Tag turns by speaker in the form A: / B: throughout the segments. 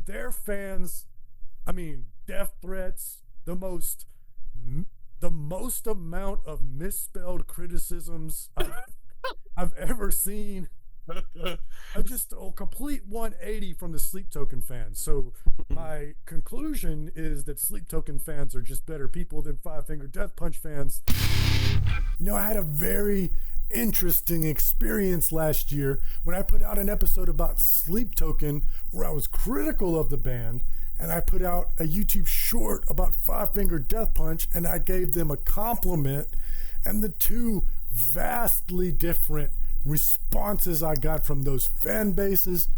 A: their fans, I mean, death threats, the most amount of misspelled criticisms I've ever seen. Just a complete 180 from the Sleep Token fans. So my conclusion is that Sleep Token fans are just better people than Five Finger Death Punch fans. I had a very interesting experience last year when I put out an episode about Sleep Token where I was critical of the band, and I put out a YouTube short about Five Finger Death Punch and I gave them a compliment, and the two vastly different responses I got from those fan bases.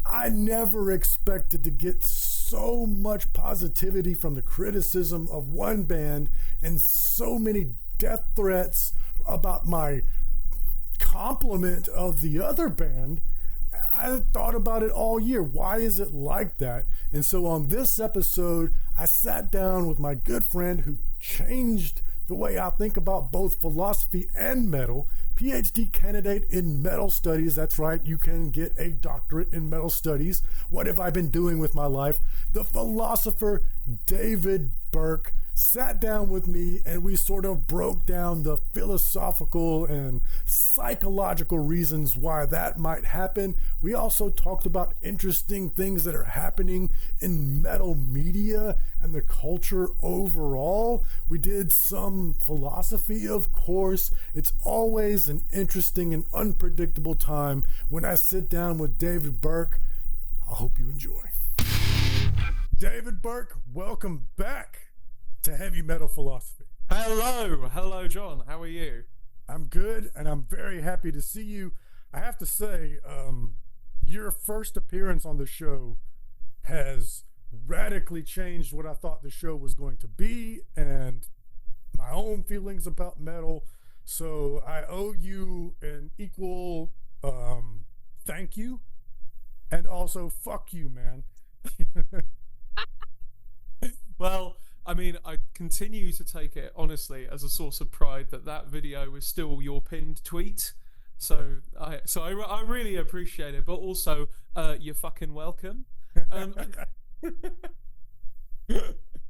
A: I never expected to get so much positivity from the criticism of one band and so many death threats about my compliment of the other band. I thought about it all year. Why is it like that? And so on this episode, I sat down with my good friend who changed the way I think about both philosophy and metal, PhD candidate in metal studies. That's right, you can get a doctorate in metal studies. What have I been doing with my life? The philosopher David Burke sat down with me and we sort of broke down the philosophical and psychological reasons why that might happen. We also talked about interesting things that are happening in metal media and the culture overall. We did some philosophy, of course. It's always an interesting and unpredictable time when I sit down with David Burke. I hope you enjoy. David Burke, welcome back to Heavy Metal Philosophy.
B: Hello, John. How are you?
A: I'm good, and I'm very happy to see you. I have to say, your first appearance on the show has radically changed what I thought the show was going to be and my own feelings about metal. So I owe you an equal thank you, and also fuck you, man.
B: Well, I mean, I continue to take it honestly as a source of pride that video is still your pinned tweet. So I really appreciate it, but also you're fucking welcome.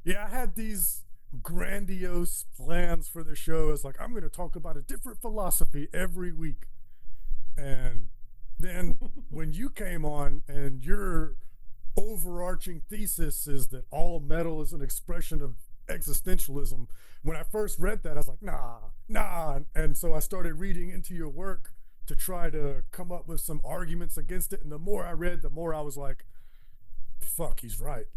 A: Yeah, I had these grandiose plans for the show. It's like, I'm going to talk about a different philosophy every week. And then when you came on and your overarching thesis is that all metal is an expression of existentialism, when I first read that, I was like, nah. And so I started reading into your work to try to come up with some arguments against it. And the more I read, the more I was like, fuck, he's right.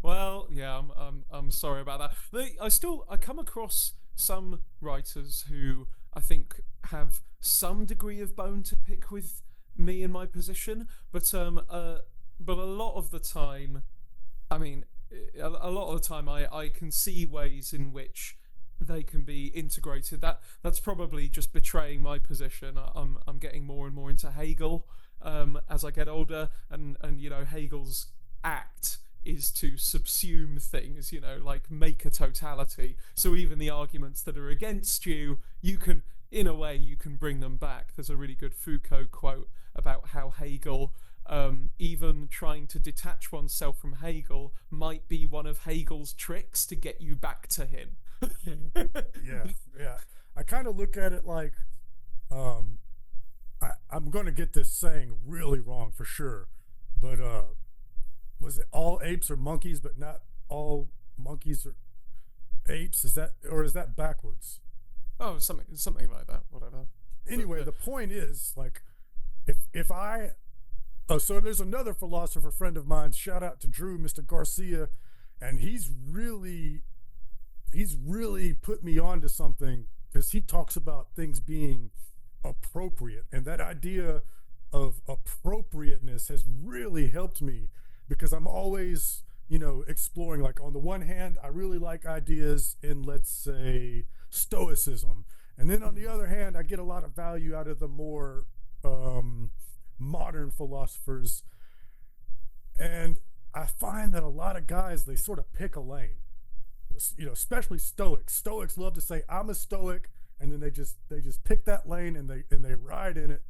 B: Well, yeah, I'm sorry about that. I come across some writers who I think have some degree of bone to pick with me in my position, but a lot of the time, I mean, a lot of the time I can see ways in which they can be integrated. That's probably just betraying my position. I'm getting more and more into Hegel as I get older, and Hegel's act is to subsume things, like make a totality. So even the arguments that are against you can, in a way, you can bring them back. There's a really good Foucault quote about how Hegel, even trying to detach oneself from Hegel, might be one of Hegel's tricks to get you back to him.
A: Yeah. I kind of look at it like, I'm going to get this saying really wrong for sure, but was it all apes are monkeys, but not all monkeys are apes? Is that backwards?
B: Oh, something like that. Whatever.
A: Anyway, the point is, like, so there's another philosopher friend of mine. Shout out to Drew, Mr. Garcia, and he's really put me onto something, because he talks about things being appropriate, and that idea of appropriateness has really helped me, because I'm always, exploring. Like, on the one hand, I really like ideas in, let's say, Stoicism, and then on the other hand, I get a lot of value out of the more modern philosophers, and I find that a lot of guys, they sort of pick a lane, especially Stoics love to say, I'm a Stoic, and then they just pick that lane and they ride in it.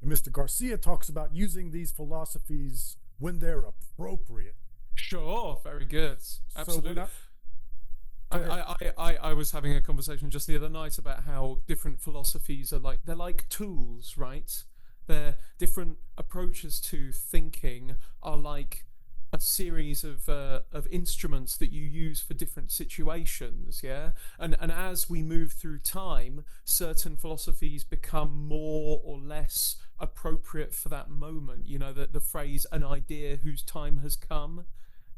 A: And Mr. Garcia talks about using these philosophies when they're appropriate.
B: Sure, very good. Absolutely.
A: So
B: I was having a conversation just the other night about how different philosophies are like, they're like tools, right? They're different approaches to thinking are like a series of instruments that you use for different situations, yeah. And as we move through time, certain philosophies become more or less appropriate for that moment. You know, the phrase "an idea whose time has come,"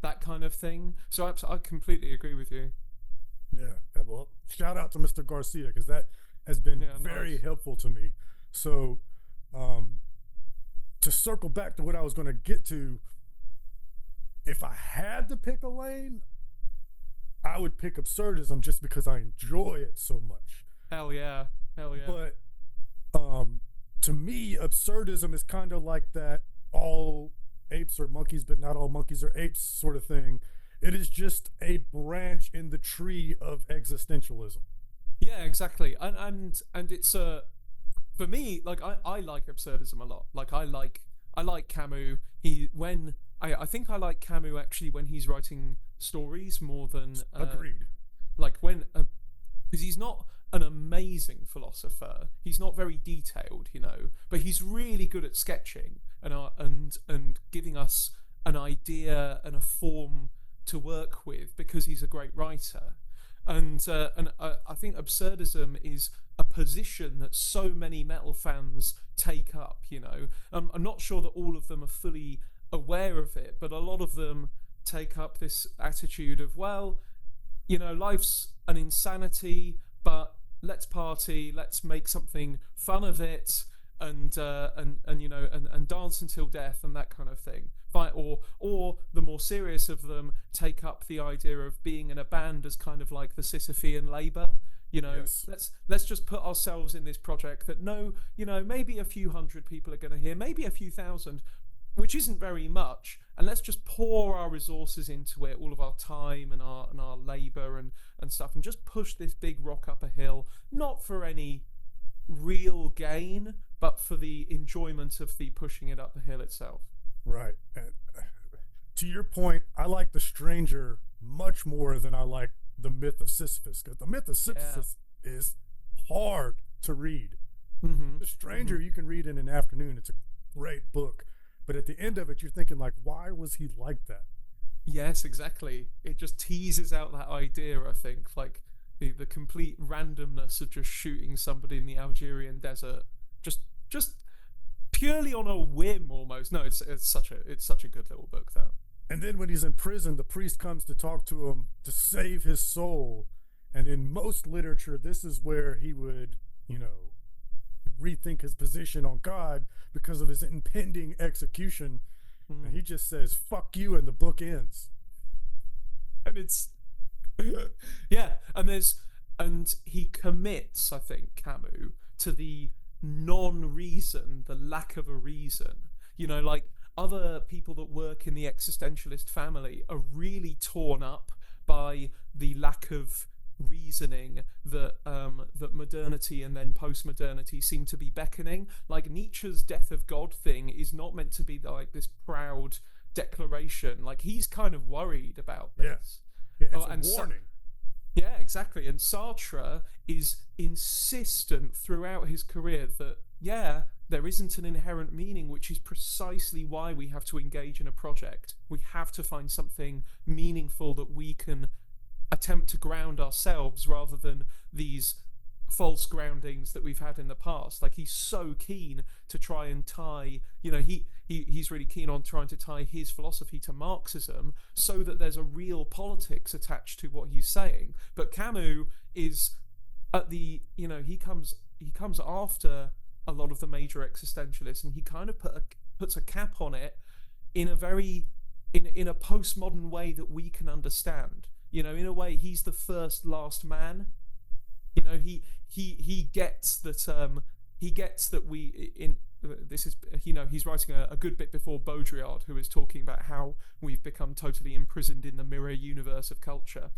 B: that kind of thing. So I completely agree with you.
A: yeah, well, shout out to Mr. Garcia because that has been
B: Yeah,
A: very
B: nice.
A: helpful to me. So, um, to circle back to what I was going to get to, if I had to pick a lane, I would pick absurdism just because I enjoy it so much.
B: Hell yeah, hell yeah.
A: But um, to me, absurdism is kind of like that all apes are monkeys, but not all monkeys are apes sort of thing. It is just a branch in the tree of existentialism.
B: Yeah, exactly. And it's for me, like I like absurdism a lot. Like I like Camus. He when I think I like Camus actually when he's writing stories more than
A: Agreed.
B: like when because he's not an amazing philosopher. He's not very detailed, you know, but he's really good at sketching and giving us an idea and a form to work with because he's a great writer. And I think absurdism is a position that so many metal fans take up. You know, I'm not sure that all of them are fully aware of it, but a lot of them take up this attitude of, well, you know, life's an insanity, but let's party, let's make something fun of it, and you know, and dance until death and that kind of thing. Fight, or the more serious of them take up the idea of being in a band as kind of like the Sisyphean labor. You know,
A: Yes.
B: let's just put ourselves in this project that no, you know, maybe a few hundred people are going to hear, maybe a few thousand, which isn't very much, and let's just pour our resources into it, all of our time and our labor and stuff, and just push this big rock up a hill, not for any real gain, but for the enjoyment of the pushing it up the hill itself.
A: Right. And to your point, I like The Stranger much more than I like The Myth of Sisyphus because The Myth of
B: Yeah.
A: Sisyphus is hard to read.
B: Mm-hmm.
A: The Stranger
B: Mm-hmm.
A: you can read in an afternoon. It's a great book. But at the end of it, you're thinking like, why was he like that?
B: Yes, exactly. It just teases out that idea, I think, like the complete randomness of just shooting somebody in the Algerian desert, just purely on a whim almost. No, it's such a good little book that.
A: And then when he's in prison, the priest comes to talk to him to save his soul. And in most literature, this is where he would, you know, rethink his position on God because of his impending execution. And
B: Mm.
A: he just says, fuck you, and the book ends.
B: And it's yeah, and he commits, I think, Camus, to the non-reason, the lack of a reason. You know, like other people that work in the existentialist family are really torn up by the lack of reasoning that modernity and then post-modernity seem to be beckoning. Like Nietzsche's death of God thing is not meant to be like this proud declaration. Like he's kind of worried about
A: Yeah.
B: this.
A: Yeah,
B: Oh,
A: it's a
B: and
A: warning.
B: yeah, exactly. And Sartre is insistent throughout his career that, yeah, there isn't an inherent meaning, which is precisely why we have to engage in a project. We have to find something meaningful that we can attempt to ground ourselves rather than these false groundings that we've had in the past. Like he's so keen to try and tie, you know, he's really keen on trying to tie his philosophy to Marxism so that there's a real politics attached to what he's saying. But Camus is at the, you know, he comes after a lot of the major existentialists, and he kind of puts a cap on it in a very in a postmodern way that we can understand. You know, in a way, he's the first last man. You know, he gets that he gets that we in this is, you know, he's writing a good bit before Baudrillard, who is talking about how we've become totally imprisoned in the mirror universe of culture.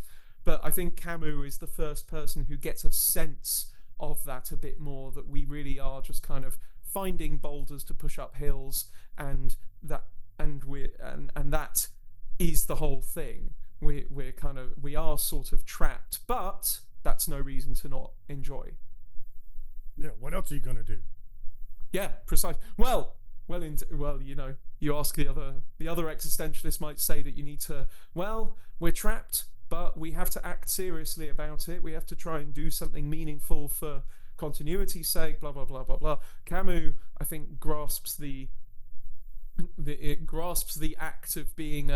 B: But I think Camus is the first person who gets a sense of that a bit more, that we really are just kind of finding boulders to push up hills, and that and that is the whole thing. We are sort of trapped, but that's no reason to not enjoy.
A: Yeah, what else are you gonna do?
B: Yeah, precise. Well, you know, you ask the other existentialists might say that you need to. Well, we're trapped, but we have to act seriously about it. We have to try and do something meaningful for continuity's sake. Blah blah blah blah blah. Camus, I think, grasps the act of being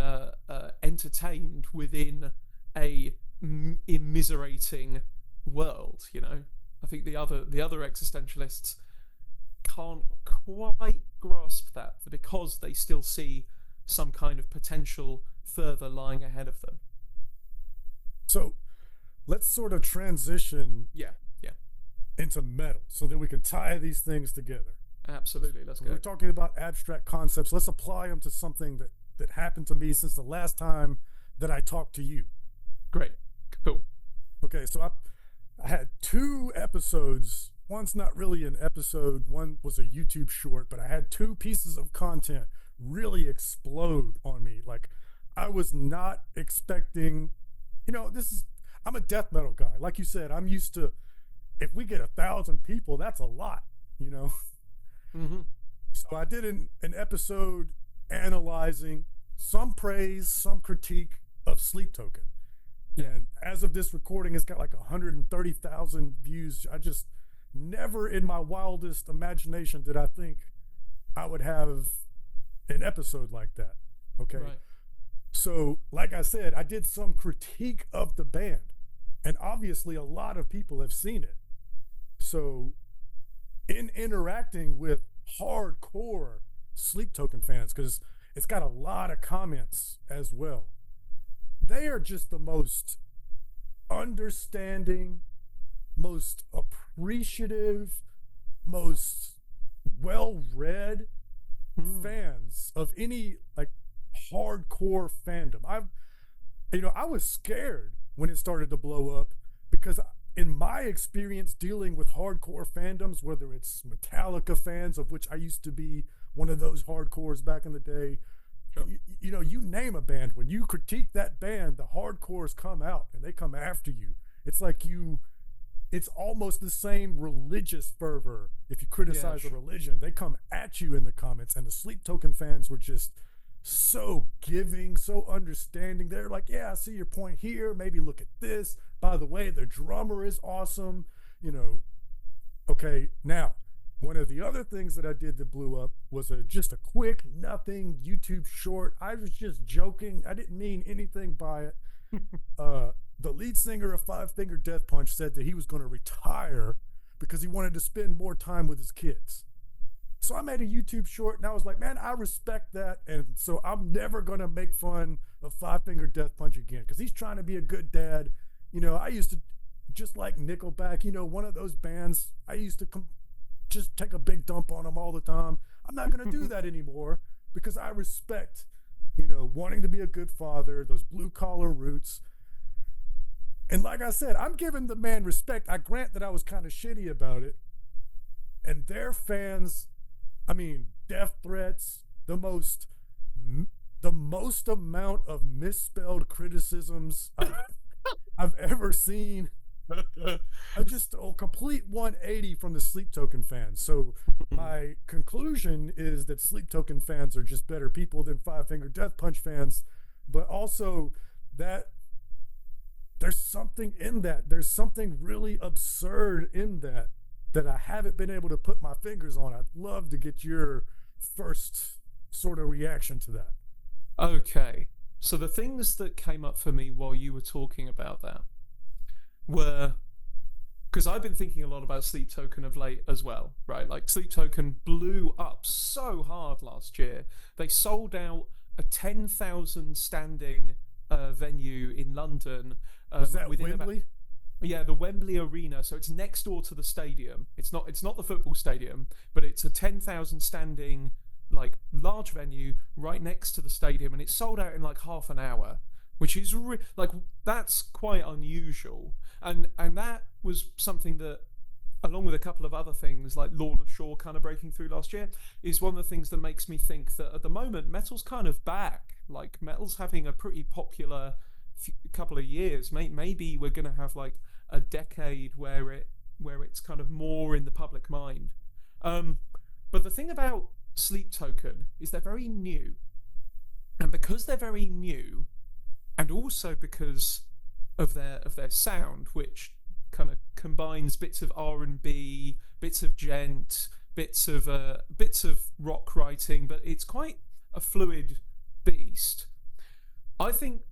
B: entertained within a immiserating world. You know, I think the other existentialists can't quite grasp that because they still see some kind of potential further lying ahead of them.
A: So let's sort of transition
B: Yeah,
A: into metal so that we can tie these things together.
B: absolutely. Let's go.
A: We're talking about abstract concepts. Let's apply them to something that happened to me since the last time that I talked to you.
B: Great, cool.
A: Okay, so I had 2 episodes. One's not really an episode, one was a YouTube short, but I had 2 pieces of content really explode on me. Like, I was not expecting, I'm a death metal guy. Like you said, I'm used to, if we get 1,000 people, that's a lot,
B: Mm-hmm.
A: So I did an episode analyzing some praise, some critique of Sleep Token.
B: Yeah.
A: And as of this recording, it's got like 130,000 views. I just never in my wildest imagination did I think I would have an episode like that. Okay.
B: Right.
A: So, like I said, I did some critique of the band, and obviously a lot of people have seen it. So, in interacting with hardcore Sleep Token fans, because it's got a lot of comments as well, they are just the most understanding, most appreciative, most well-read fans of any like hardcore fandom. I was scared when it started to blow up because in my experience dealing with hardcore fandoms, whether it's Metallica fans, of which I used to be one of those hardcores back in the day,
B: Sure.
A: you name a band, when you critique that band, the hardcores come out and they come after you. It's like it's almost the same religious fervor. If you criticize a religion, they come at you in the comments. And the Sleep Token fans were just so giving, so understanding. They're like, yeah, I see your point here. Maybe look at this. By the way, the drummer is awesome. Okay, now, one of the other things that I did that blew up was just a quick, nothing YouTube short. I was just joking. I didn't mean anything by it. The lead singer of Five Finger Death Punch said that he was going to retire because he wanted to spend more time with his kids. So I made a YouTube short and I was like, man, I respect that. And so I'm never going to make fun of Five Finger Death Punch again because he's trying to be a good dad. I used to, just like Nickelback, one of those bands, I used to just take a big dump on them all the time. I'm not going to do that anymore because I respect, wanting to be a good father, those blue collar roots. And like I said, I'm giving the man respect. I grant that I was kind of shitty about it. And their fans, death threats, the most amount of misspelled criticisms I've ever seen. Just a complete 180 from the Sleep Token fans. So my conclusion is that Sleep Token fans are just better people than Five Finger Death Punch fans, but also that there's something in that. There's something really absurd in that I haven't been able to put my fingers on. I'd love to get your first sort of reaction to that.
B: Okay, so the things that came up for me while you were talking about that were, because I've been thinking a lot about Sleep Token of late as well, right? Like, Sleep Token blew up so hard last year. They sold out a 10,000 standing venue in London.
A: Was that Wembley?
B: Yeah, the Wembley Arena. So it's next door to the stadium. It's not the football stadium, but it's a 10,000 standing, like, large venue right next to the stadium, and it sold out in like half an hour, which is that's quite unusual. And that was something that along with a couple of other things like Lorna Shore kind of breaking through last year, is one of the things that makes me think that at the moment metal's kind of back. Like metal's having a pretty popular couple of years. Maybe we're going to have like a decade where it's kind of more in the public mind. But the thing about Sleep Token is they're very new, and because they're very new, and also because of their sound, which kind of combines bits of R&B, bits of gent, bits of rock writing, but it's quite a fluid beast. I think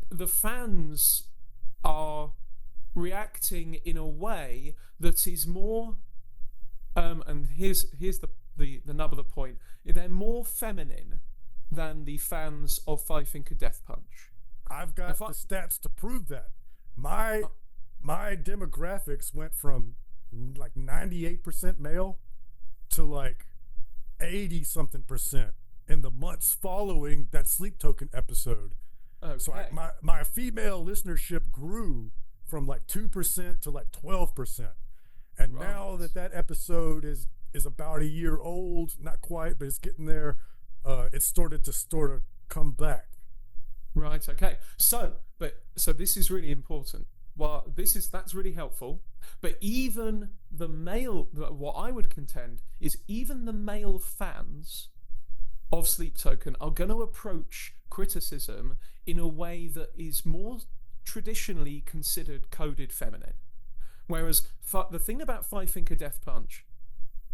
B: the fans are reacting in a way that is more and here's the nub of the point. They're more feminine than the fans of Five Finger Death Punch.
A: I've got the stats to prove that. My demographics went from like 98% male to like 80 something percent in the months following that Sleep Token episode.
B: Okay.
A: So my female listenership grew from like 2% to like 12%. And
B: Right.
A: now that episode is about a year old, not quite, but it's getting there, it started to sort of come back.
B: Right. Okay. So this is really important. Well, that's really helpful. But even the male, what I would contend is even the male fans of Sleep Token are going to approach criticism in a way that is more traditionally considered coded feminine. Whereas the thing about Five Finger Death Punch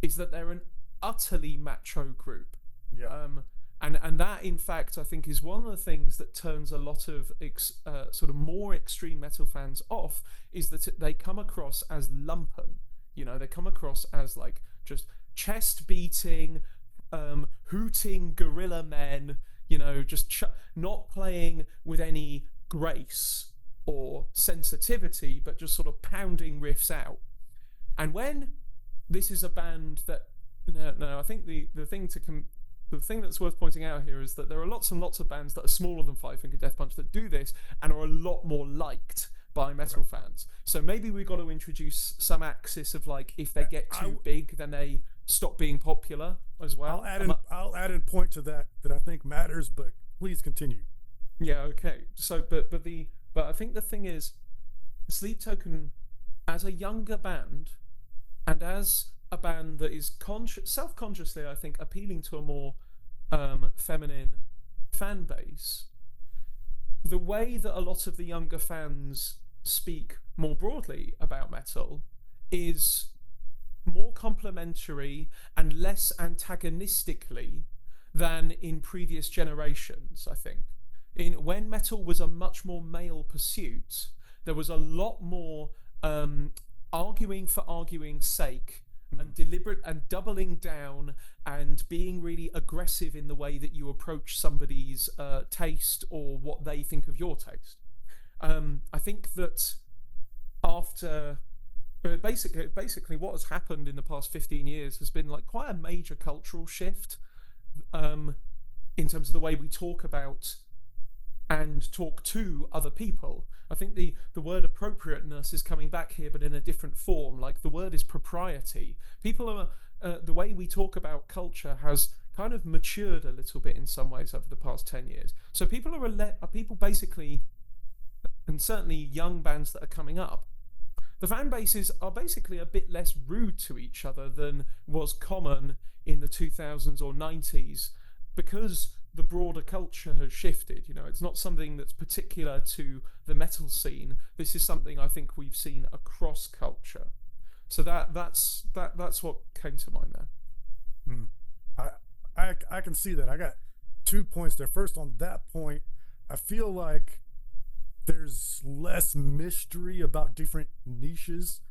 B: is that they're an utterly macho group.
A: Yeah.
B: And that, in fact, I think is one of the things that turns a lot of sort of more extreme metal fans off, is that they come across as lumpen. You know, they come across as like just chest beating, hooting gorilla men, you know, just not playing with any grace or sensitivity, but just sort of pounding riffs out. And when this is a band that, no, I think the thing that's worth pointing out here is that there are lots and lots of bands that are smaller than Five Finger Death Punch that do this and are a lot more liked by metal fans. So maybe we've got to introduce some axis of like, if they get too big, then they stop being popular as well.
A: I'll add in point to that I think matters, but please continue.
B: Yeah, okay. So, but I think the thing is, Sleep Token, as a younger band, and as a band that is self-consciously, I think, appealing to a more feminine fan base, the way that a lot of the younger fans speak more broadly about metal is more complimentary and less antagonistically than in previous generations, I think. When metal was a much more male pursuit, there was a lot more arguing for arguing's sake, and deliberate and doubling down and being really aggressive in the way that you approach somebody's taste or what they think of your taste. I think that after basically what has happened in the past 15 years has been like quite a major cultural shift in terms of the way we talk about and talk to other people. I think the word appropriateness is coming back here, but in a different form. Like the word is propriety. People are the way we talk about culture has kind of matured a little bit in some ways over the past 10 years. So people are people basically, and certainly young bands that are coming up, the fan bases are basically a bit less rude to each other than was common in the 2000s or 90s, because the broader culture has shifted. You know, it's not something that's particular to the metal scene. This is something I think we've seen across culture. So that's what came to mind there.
A: I can see that. I got 2 points there. First, on that point, I feel like there's less mystery about different niches.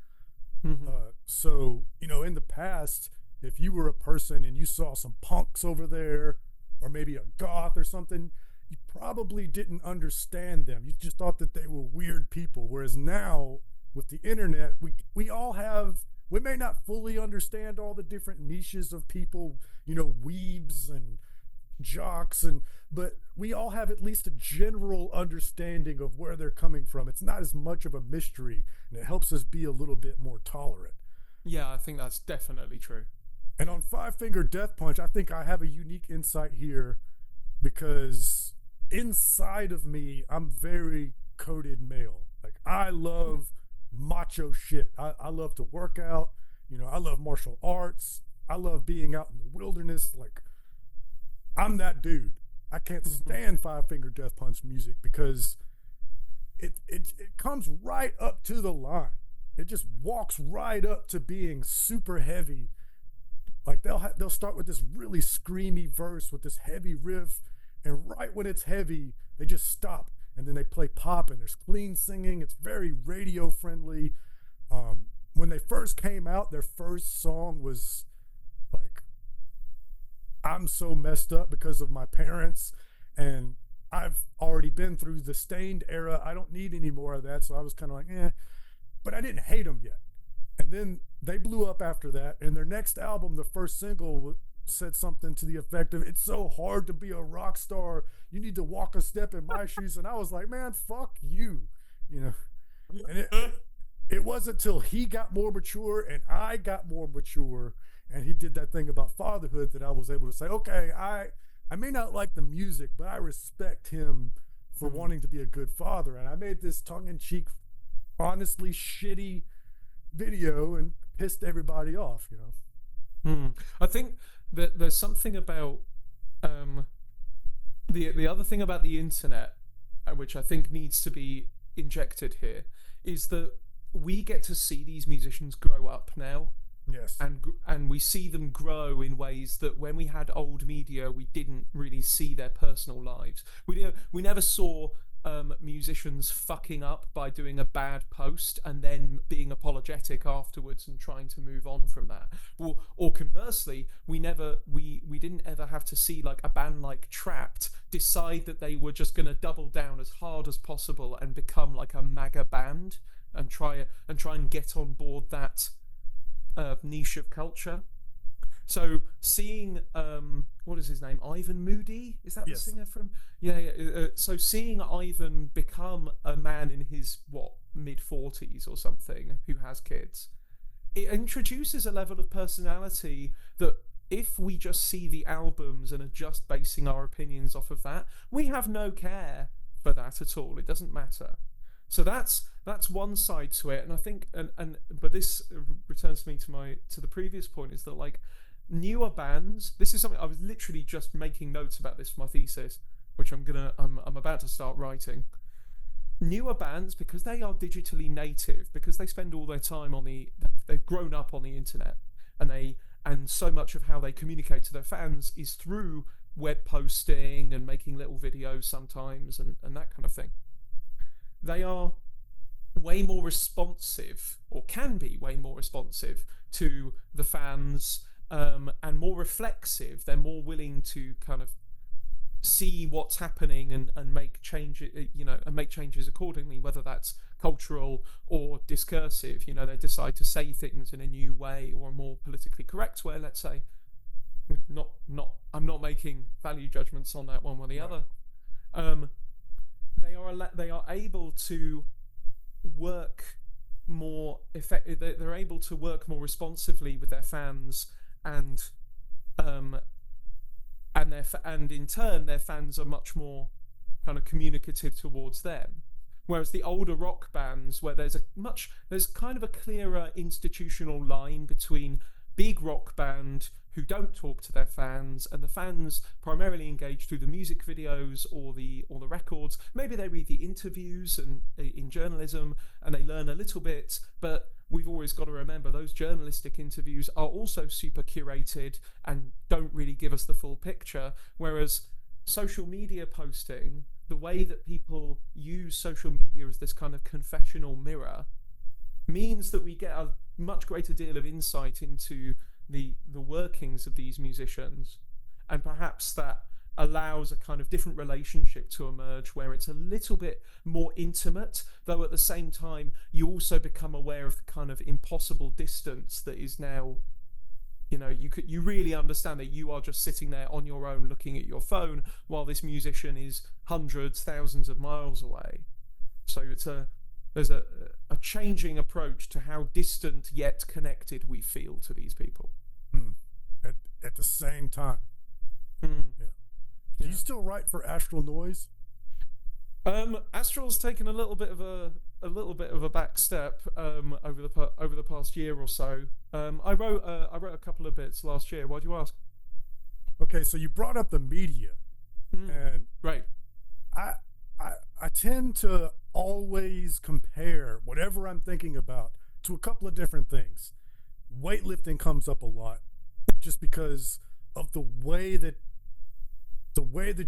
B: Mm-hmm.
A: So, you know, in the past, if you were a person and you saw some punks over there, or maybe a goth or something, you probably didn't understand them. You just thought that they were weird people. Whereas now, with the internet, we may not fully understand all the different niches of people, you know, weebs and jocks, but we all have at least a general understanding of where they're coming from. It's not as much of a mystery, and it helps us be a little bit more tolerant.
B: Yeah, I think that's definitely true.
A: And on Five Finger Death Punch, I think I have a unique insight here because inside of me, I'm very coded male. Like I love macho shit. I love to work out. You know, I love martial arts. I love being out in the wilderness. Like I'm that dude. I can't stand Five Finger Death Punch music because it comes right up to the line. It just walks right up to being super heavy. Like they'll start with this really screamy verse with this heavy riff, and right when it's heavy, they just stop and then they play pop and there's clean singing. It's very radio friendly. When they first came out, their first song was like, "I'm so messed up because of my parents," and I've already been through the Stained era. I don't need any more of that, so I was kind of like, eh. But I didn't hate them yet. And then they blew up after that. And their next album, the first single, said something to the effect of, "It's so hard to be a rock star. You need to walk a step in my shoes." And I was like, man, fuck you. You know? And it wasn't until he got more mature and I got more mature and he did that thing about fatherhood that I was able to say, okay, I may not like the music, but I respect him for wanting to be a good father. And I made this tongue-in-cheek, honestly shitty video and pissed everybody off, you know.
B: I think that there's something about the other thing about the internet, which I think needs to be injected here, is that we get to see these musicians grow up now.
A: Yes.
B: And we see them grow in ways that when we had old media, we didn't really see their personal lives. We never saw musicians fucking up by doing a bad post and then being apologetic afterwards and trying to move on from that. Or conversely, we didn't ever have to see like a band like Trapped decide that they were just going to double down as hard as possible and become like a MAGA band and try and get on board that niche of culture. So seeing what is his name, Ivan Moody, is that the singer from so seeing Ivan become a man in his mid-40s or something who has kids, it introduces a level of personality that if we just see the albums and are just basing our opinions off of that, we have no care for that at all. It doesn't matter. So that's one side to it, and I think but this returns me to the previous point, is that like newer bands, this is something I was literally just making notes about this for my thesis, which I'm about to start writing. Newer bands, because they are digitally native, because they spend all their time they've grown up on the internet, and so much of how they communicate to their fans is through web posting and making little videos sometimes and that kind of thing. They are way more responsive, or can be way more responsive to the fans, and more reflexive. They're more willing to kind of see what's happening and make changes, and make changes accordingly, whether that's cultural or discursive. They decide to say things in a new way or a more politically correct way, let's say. I'm not making value judgments on that one or the other. They are able to work more effective. They're able to work more responsively with their fans, and in turn their fans are much more kind of communicative towards them. Whereas the older rock bands, where there's kind of a clearer institutional line between big rock band who don't talk to their fans, and the fans primarily engage through the music videos or the records. Maybe they read the interviews and in journalism and they learn a little bit, but we've always got to remember those journalistic interviews are also super curated and don't really give us the full picture. Whereas social media posting, the way that people use social media as this kind of confessional mirror, means that we get a much greater deal of insight into the workings of these musicians, and perhaps that allows a kind of different relationship to emerge where it's a little bit more intimate, though at the same time you also become aware of the kind of impossible distance that is now, you really understand that you are just sitting there on your own looking at your phone while this musician is hundreds, thousands of miles away. So a changing approach to how distant yet connected we feel to these people.
A: At the same time. Yeah. Do you still write for Astral Noise?
B: Astral's taken a little bit of a back step over the past year or so. I wrote a couple of bits last year. Why do you ask?
A: Okay, so you brought up the media, and
B: right.
A: I tend to always compare whatever I'm thinking about to a couple of different things. Weightlifting comes up a lot, just because of the way that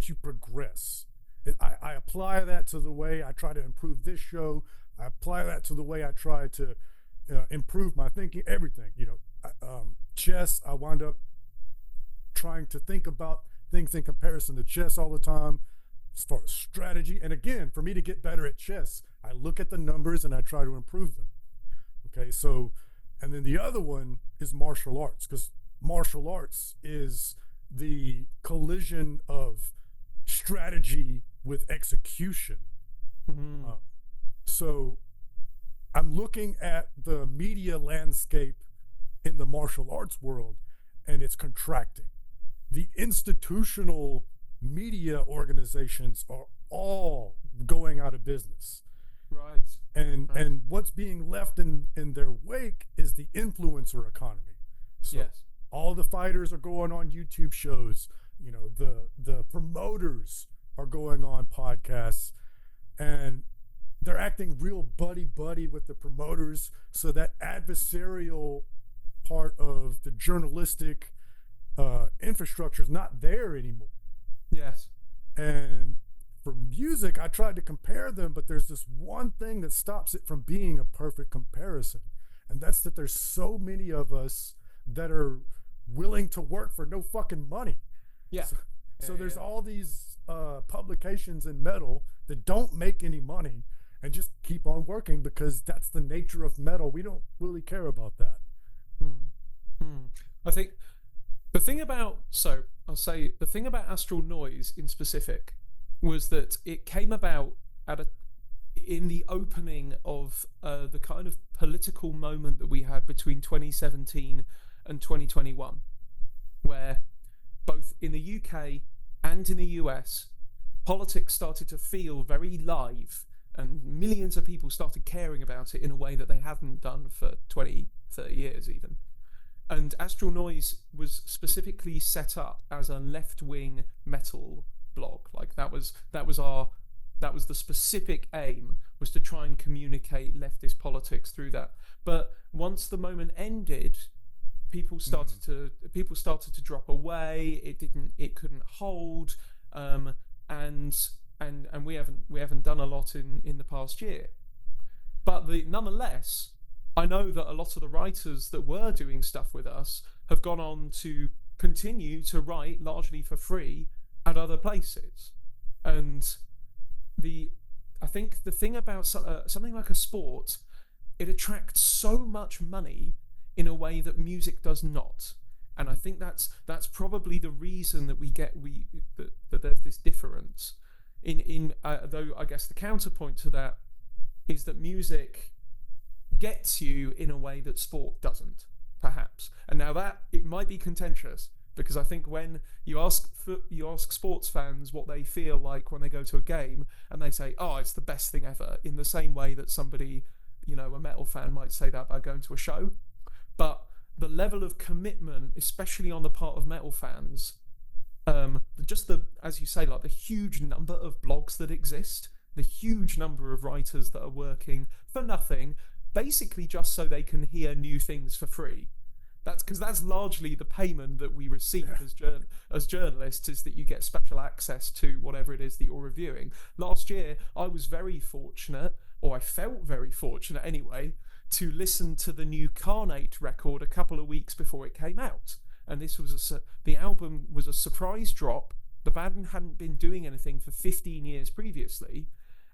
A: you progress. I apply that to the way I try to improve this show. I apply that to the way I try to improve my thinking, everything. Chess, I wind up trying to think about things in comparison to chess all the time, as far as strategy. And again, for me to get better at chess, I look at the numbers and I try to improve them. Okay, so, and then the other one is martial arts, because martial arts is the collision of strategy with execution. So I'm looking at the media landscape in the martial arts world, and it's contracting. The institutional media organizations are all going out of business.
B: Right.
A: And what's being left in their wake is the influencer economy. So
B: yes.
A: All the fighters are going on YouTube shows. The promoters are going on podcasts, and they're acting real buddy with the promoters. So that adversarial part of the journalistic infrastructure is not there anymore.
B: Yes.
A: And for music, I tried to compare them, but there's this one thing that stops it from being a perfect comparison. And that's that there's so many of us that are willing to work for no fucking money.
B: Yeah.
A: So there's all these publications in metal that don't make any money and just keep on working because that's the nature of metal. We don't really care about that.
B: I think the thing about Astral Noise in specific was that it came about in the opening of the kind of political moment that we had between 2017 and 2021, where both in the UK and in the US, politics started to feel very live, and millions of people started caring about it in a way that they hadn't done for 20, 30 years even. And Astral Noise was specifically set up as a left-wing metal blog. Like that was the specific aim, was to try and communicate leftist politics through that. But once the moment ended, people started to drop away. It couldn't hold, and we haven't done a lot in the past year. But nonetheless, I know that a lot of the writers that were doing stuff with us have gone on to continue to write largely for free at other places. And I think the thing about something like a sport, it attracts so much money in a way that music does not. And I think that's probably the reason that that there's this difference. Though I guess the counterpoint to that is that music gets you in a way that sport doesn't, perhaps. And now that it might be contentious, because I think when you ask sports fans what they feel like when they go to a game, and they say, "Oh, it's the best thing ever," in the same way that somebody, a metal fan might say that about going to a show. But the level of commitment, especially on the part of metal fans, as you say, like the huge number of blogs that exist, the huge number of writers that are working for nothing, basically just so they can hear new things for free. That's largely the payment that we receive as journalists, is that you get special access to whatever it is that you're reviewing. Last year, I was very fortunate, or I felt very fortunate anyway, to listen to the new Carnate record a couple of weeks before it came out. And this was the album was a surprise drop. The band hadn't been doing anything for 15 years previously.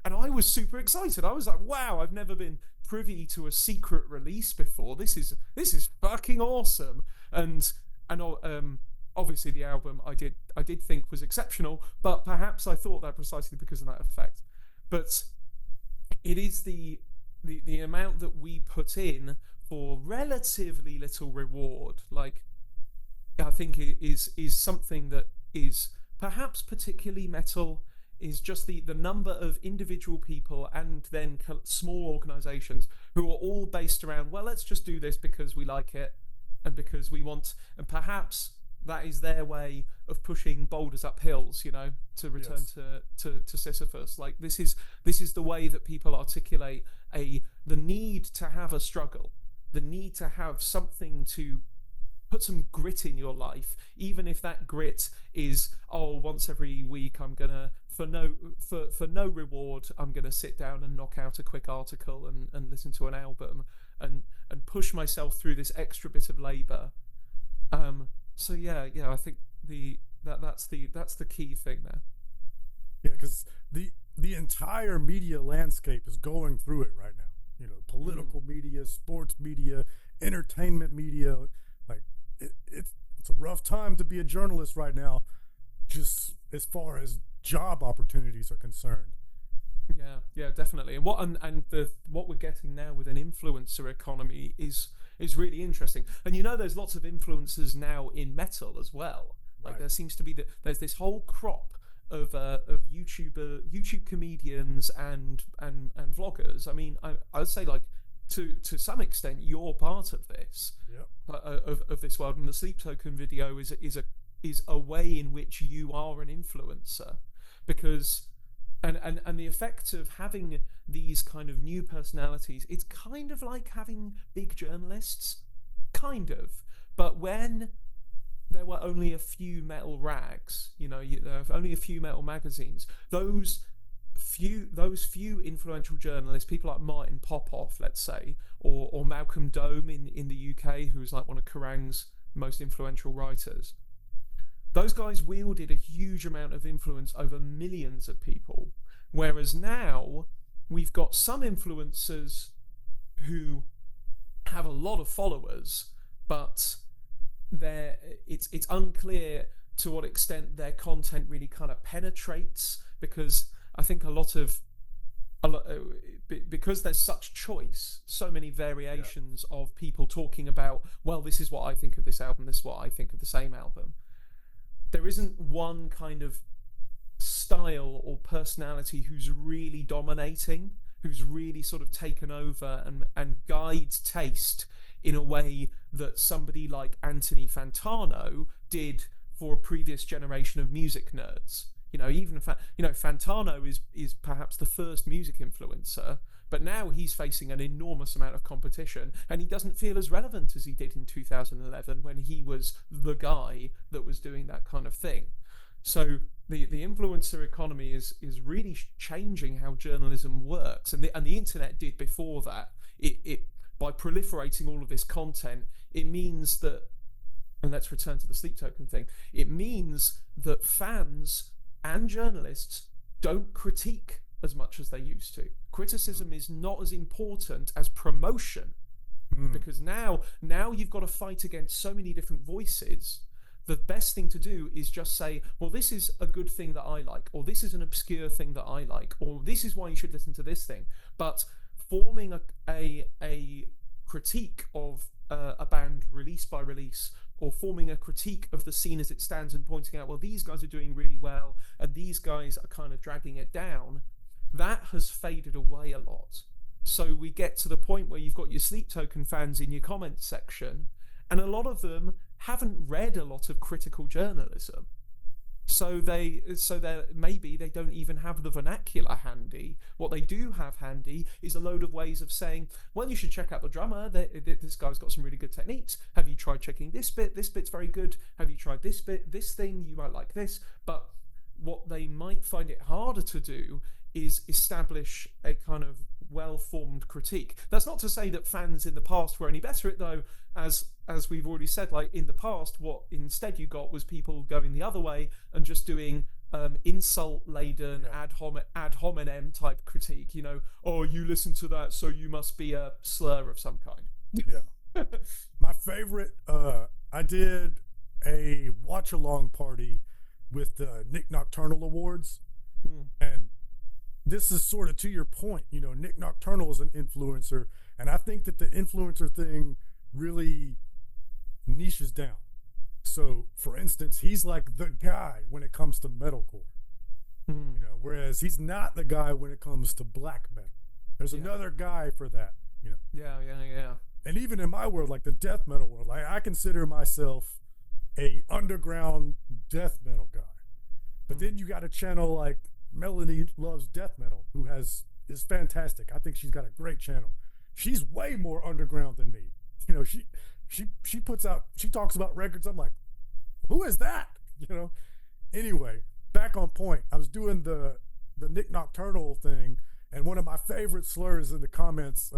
B: And I was super excited. I was like, wow, I've never been privy to a secret release before. This is fucking awesome. And obviously the album I did think was exceptional, but perhaps I thought that precisely because of that effect. But it is the amount that we put in for relatively little reward, like I think is something that is perhaps particularly metal, is just the number of individual people and then small organizations who are all based around, well, let's just do this because we like it and because we want, and perhaps that is their way of pushing boulders up hills, to return to Sisyphus. Like this is the way that people articulate the need to have a struggle, the need to have something to put some grit in your life, even if that grit is, once every week I'm gonna, for no reward, I'm gonna sit down and knock out a quick article and listen to an album and push myself through this extra bit of labor. So I think that's the key thing there.
A: Yeah, because the entire media landscape is going through it right now. Political media, sports media, entertainment media. Like it's a rough time to be a journalist right now, just as far as job opportunities are concerned.
B: Yeah, definitely. And what we're getting now with an influencer economy is really interesting. And there's lots of influencers now in metal as well. Like there seems to be there's this whole crop of YouTube comedians and vloggers. I mean, I would say like to some extent you're part of this. Of this world, and the Sleep Token video is a way in which you are an influencer, because and the effect of having these kind of new personalities, it's kind of like having big journalists, kind of, but when there were only a few metal rags, there were only a few metal magazines, those few influential journalists, people like Martin Popoff, let's say, or Malcolm Dome in the UK, who's like one of Kerrang's most influential writers, those guys wielded a huge amount of influence over millions of people. Whereas now we've got some influencers who have a lot of followers, but it's unclear to what extent their content really kind of penetrates, because I think because there's such choice, so many variations of people talking about, well, this is what I think of this album, this is what I think of the same album. There isn't one kind of style or personality who's really dominating, who's really sort of taken over and guides taste in a way that somebody like Anthony Fantano did for a previous generation of music nerds. Even Fantano is perhaps the first music influencer, but now he's facing an enormous amount of competition, and he doesn't feel as relevant as he did in 2011 when he was the guy that was doing that kind of thing. So the influencer economy is really changing how journalism works, and the internet did before that. It by proliferating all of this content, it means that, and let's return to the Sleep Token thing, it means that fans and journalists don't critique as much as they used to. Criticism is not as important as promotion, because now you've got to fight against so many different voices. The best thing to do is just say, well, this is a good thing that I like, or this is an obscure thing that I like, or this is why you should listen to this thing. But forming a critique of a band release by release, or forming a critique of the scene as it stands and pointing out, well, these guys are doing really well and these guys are kind of dragging it down, that has faded away a lot. So we get to the point where you've got your Sleep Token fans in your comments section, and a lot of them haven't read a lot of critical journalism. So maybe they don't even have the vernacular handy. What they do have handy is a load of ways of saying, well, you should check out the drummer. This guy's got some really good techniques. Have you tried checking this bit? This bit's very good. Have you tried this bit? This thing, you might like this. But what they might find it harder to do is establish a kind of well-formed critique. That's not to say that fans in the past were any better at it, though. As we've already said, like in the past, what instead you got was people going the other way and just doing insult-laden ad hominem type critique. Oh, you listen to that, so you must be a slur of some kind.
A: Yeah. My favorite, I did a watch-along party with the Nick Nocturnal Awards, and this is sort of to your point. Nick Nocturnal is an influencer, and I think that the influencer thing really niches down. So, for instance, he's like the guy when it comes to metalcore, whereas he's not the guy when it comes to black metal. There's another guy for that.
B: Yeah.
A: And even in my world, like the death metal world, I consider myself a underground death metal guy. But then you got a channel like Melanie Loves Death Metal, who is fantastic. I think she's got a great channel. She's way more underground than me. She talks about records. I'm like, who is that? Anyway, back on point. I was doing the Nick Nocturnal thing, and one of my favorite slurs in the comments,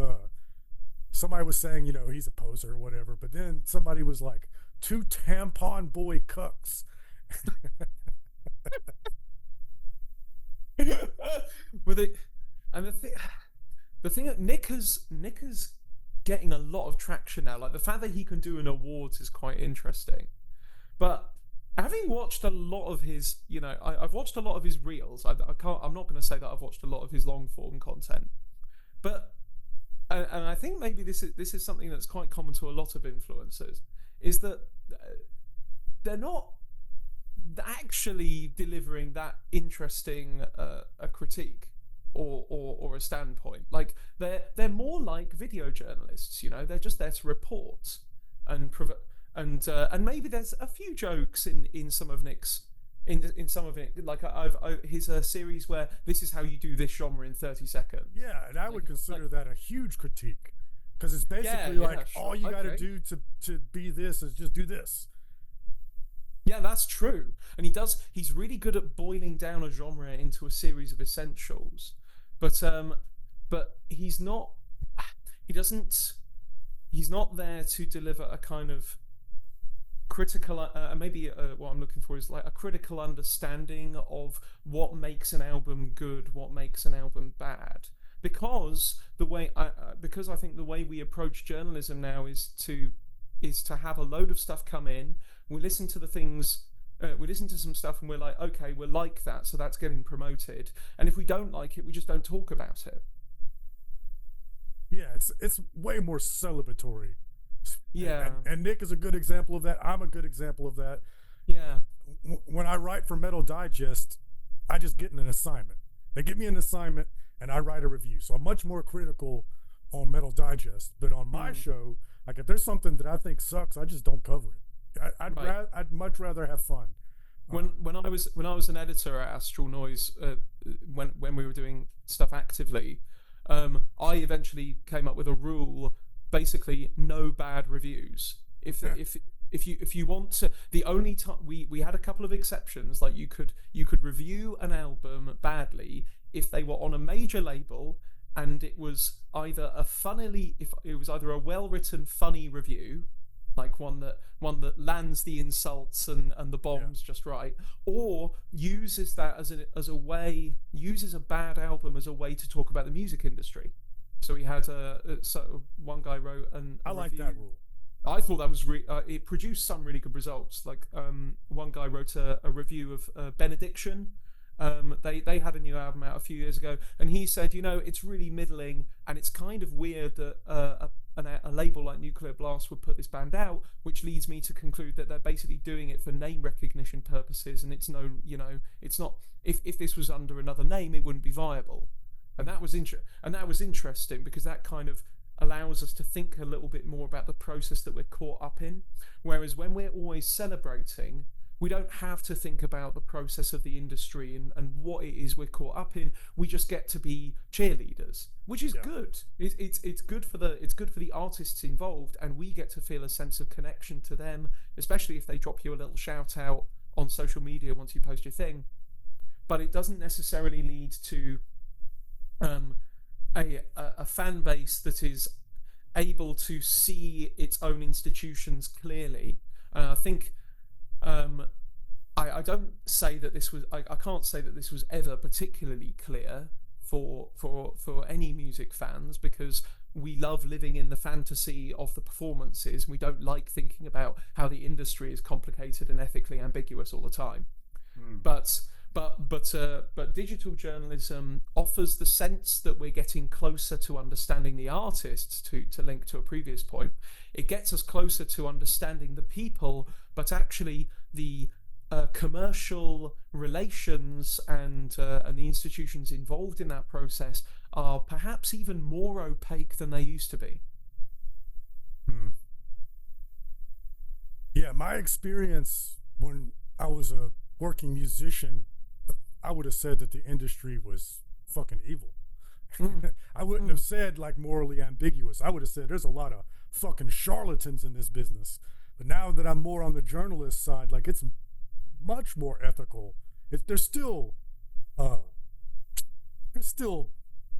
A: somebody was saying, he's a poser or whatever, but then somebody was like, two tampon boy cucks.
B: With it, and the thing that Nick is getting a lot of traction now. Like the fact that he can do an awards is quite interesting. But having watched a lot of his, I've watched a lot of his reels. I'm not going to say that I've watched a lot of his long form content, but and I think maybe this is something that's quite common to a lot of influencers, is that they're not actually delivering that interesting a critique or a standpoint. Like they're more like video journalists. They're just there to report and maybe there's a few jokes in some of Nick's in some of it. Like his series where this is how you do this genre in 30 seconds.
A: Yeah, and I would consider that a huge critique, because it's basically all you got to do to be this is just do this.
B: Yeah, that's true. And he's really good at boiling down a genre into a series of essentials. But he's not there to deliver a kind of critical, what I'm looking for is like a critical understanding of what makes an album good, what makes an album bad. Because I think the way we approach journalism now is to have a load of stuff come in. We listen to the things, we listen to some stuff, and we're like, okay, we're like that, so that's getting promoted. And if we don't like it, we just don't talk about it.
A: Yeah, it's way more celebratory.
B: Yeah.
A: And Nick is a good example of that. I'm a good example of that.
B: Yeah.
A: When I write for Metal Digest, I just get an assignment. They give me an assignment, and I write a review. So I'm much more critical on Metal Digest. But on my show, like if there's something that I think sucks, I just don't cover it. I'd much rather have fun.
B: When I was an editor at Astral Noise, when we were doing stuff actively, I eventually came up with a rule: basically, no bad reviews. If you want to, the only time we had a couple of exceptions, like you could review an album badly if they were on a major label and it was either a well-written funny review, like one that lands the insults and the bombs just right, or uses that as a bad album as a way to talk about the music industry. So we had one guy wrote I
A: like that rule.
B: I thought that was it produced some really good results. Like one guy wrote a review of Benediction. They had a new album out a few years ago, and he said, it's really middling, and it's kind of weird that a label like Nuclear Blast would put this band out, which leads me to conclude that they're basically doing it for name recognition purposes, and it's not. If this was under another name, it wouldn't be viable, and that was interesting because that kind of allows us to think a little bit more about the process that we're caught up in. Whereas when we're always celebrating, we don't have to think about the process of the industry and what it is we're caught up in. We just get to be cheerleaders, which is good. It's good for the artists involved, and we get to feel a sense of connection to them, especially if they drop you a little shout out on social media once you post your thing. But it doesn't necessarily lead to a fan base that is able to see its own institutions clearly. And I think I don't say that this was. I can't say that this was ever particularly clear for any music fans, because we love living in the fantasy of the performances. We don't like thinking about how the industry is complicated and ethically ambiguous all the time. But but digital journalism offers the sense that we're getting closer to understanding the artists. To link to a previous point, it gets us closer to understanding the people, but actually the commercial relations and the institutions involved in that process are perhaps even more opaque than they used to be.
A: Yeah, my experience when I was a working musician, I would have said that the industry was fucking evil. I wouldn't have said like morally ambiguous. I would have said there's a lot of fucking charlatans in this business. But now that I'm more on the journalist side, like it's much more ethical. There's still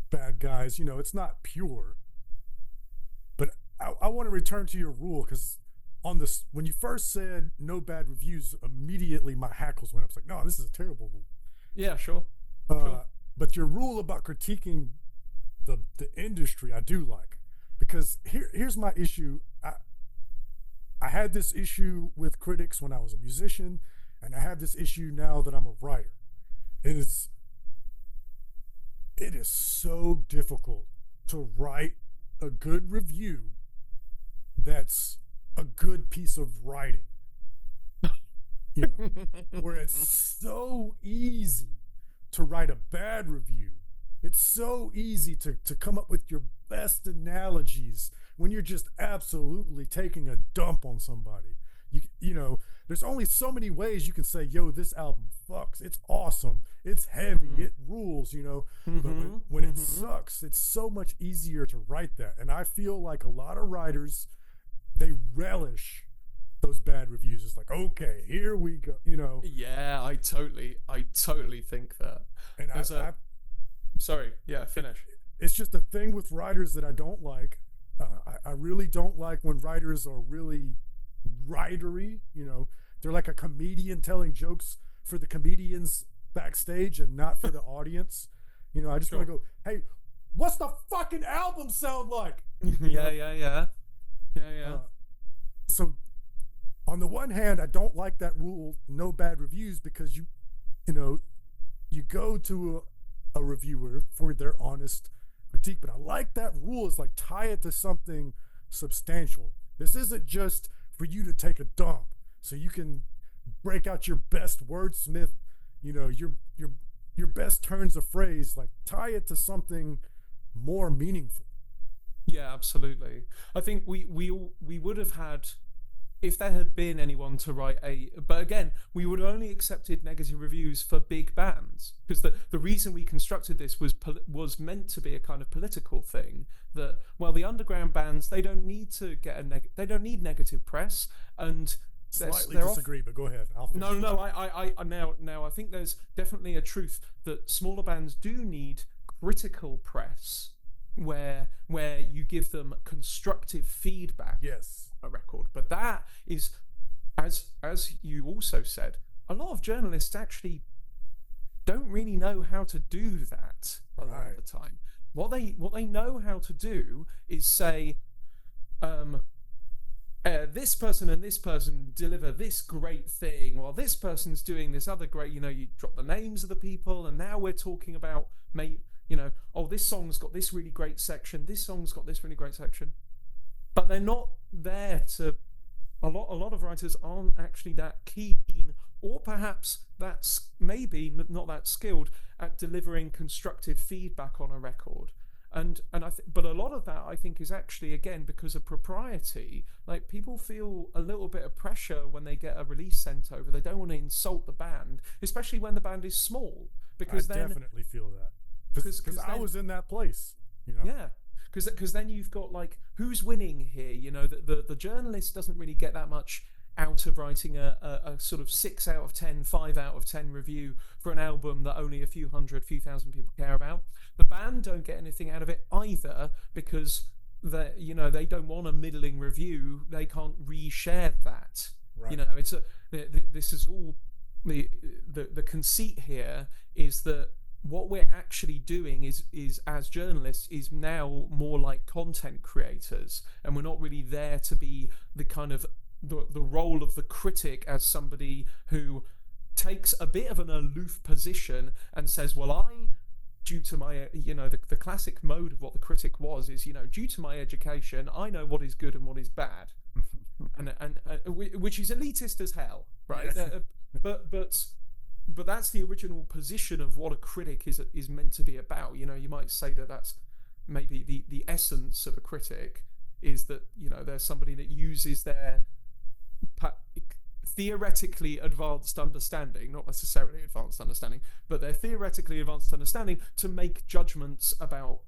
A: bad guys. You know, it's not pure. But I want to return to your rule because on this, when you first said no bad reviews, immediately my hackles went up. It's like, no, this is a terrible rule.
B: Yeah, sure.
A: But your rule about critiquing the industry, I do like, because here's my issue. I had this issue with critics when I was a musician, and I have this issue now that I'm a writer. It is so difficult to write a good review that's a good piece of writing. You know, where it's so easy to write a bad review. It's so easy to come up with your best analogies when you're just absolutely taking a dump on somebody. You know, there's only so many ways you can say, yo, this album fucks. It's awesome. It's heavy. It rules, you know. But when it sucks, it's so much easier to write that. And I feel like a lot of writers, they relish those bad reviews. It's like, okay, here we go, you know.
B: Yeah, I totally think that.
A: And
B: sorry, yeah, finish.
A: It's just a thing with writers that I don't like. I really don't like when writers are really writery, you know. They're like a comedian telling jokes for the comedians backstage and not for the audience. You know, I just want to go, hey, what's the fucking album sound like?
B: Yeah.
A: So on the one hand, I don't like that rule, no bad reviews, because you go to a reviewer for their honest critique. But I like that rule. It's like, tie it to something substantial. This isn't just for you to take a dump so you can break out your best wordsmith, you know, your best turns of phrase. Like, tie it to something more meaningful.
B: Yeah, absolutely. I think we would have had, if there had been anyone to write but again, we would have only accepted negative reviews for big bands, because the reason we constructed this was meant to be a kind of political thing, that, well, the underground bands, they don't need to get they don't need negative press, and
A: slightly disagree, but go ahead.
B: I think there's definitely a truth that smaller bands do need critical press, where you give them constructive feedback.
A: Yes.
B: A record. But that is, as you also said, a lot of journalists actually don't really know how to do that a lot of the time. What they know how to do is say, this person and this person deliver this great thing, while this person's doing this other great, you know, you drop the names of the people, and now we're talking about, you know, oh, this song's got this really great section, this song's got this really great section. But they're not there to, a lot of writers aren't actually that keen, or perhaps that's maybe not that skilled at delivering constructive feedback on a record. But a lot of that, I think, is actually, again, because of propriety. Like, people feel a little bit of pressure when they get a release sent over. They don't want to insult the band, especially when the band is small. Because
A: I definitely feel that. Because I was in that place, you know.
B: Yeah. Because then you've got, like, who's winning here? You know, the journalist doesn't really get that much out of writing a sort of 6 out of 10, 5 out of 10 review for an album that only a few thousand people care about. The band don't get anything out of it either, because they don't want a middling review. They can't reshare that. Right. You know, this is all the conceit here is that what we're actually doing is as journalists is now more like content creators, and we're not really there to be the kind of the role of the critic as somebody who takes a bit of an aloof position and says, well, due to my, the classic mode of what the critic was is, due to my education, I know what is good and what is bad, and which is elitist as hell, right?
A: Yeah.
B: But that's the original position of what a critic is meant to be about. You might say that that's maybe the essence of a critic is that there's somebody that uses their theoretically advanced understanding, not necessarily advanced understanding, but their theoretically advanced understanding to make judgments about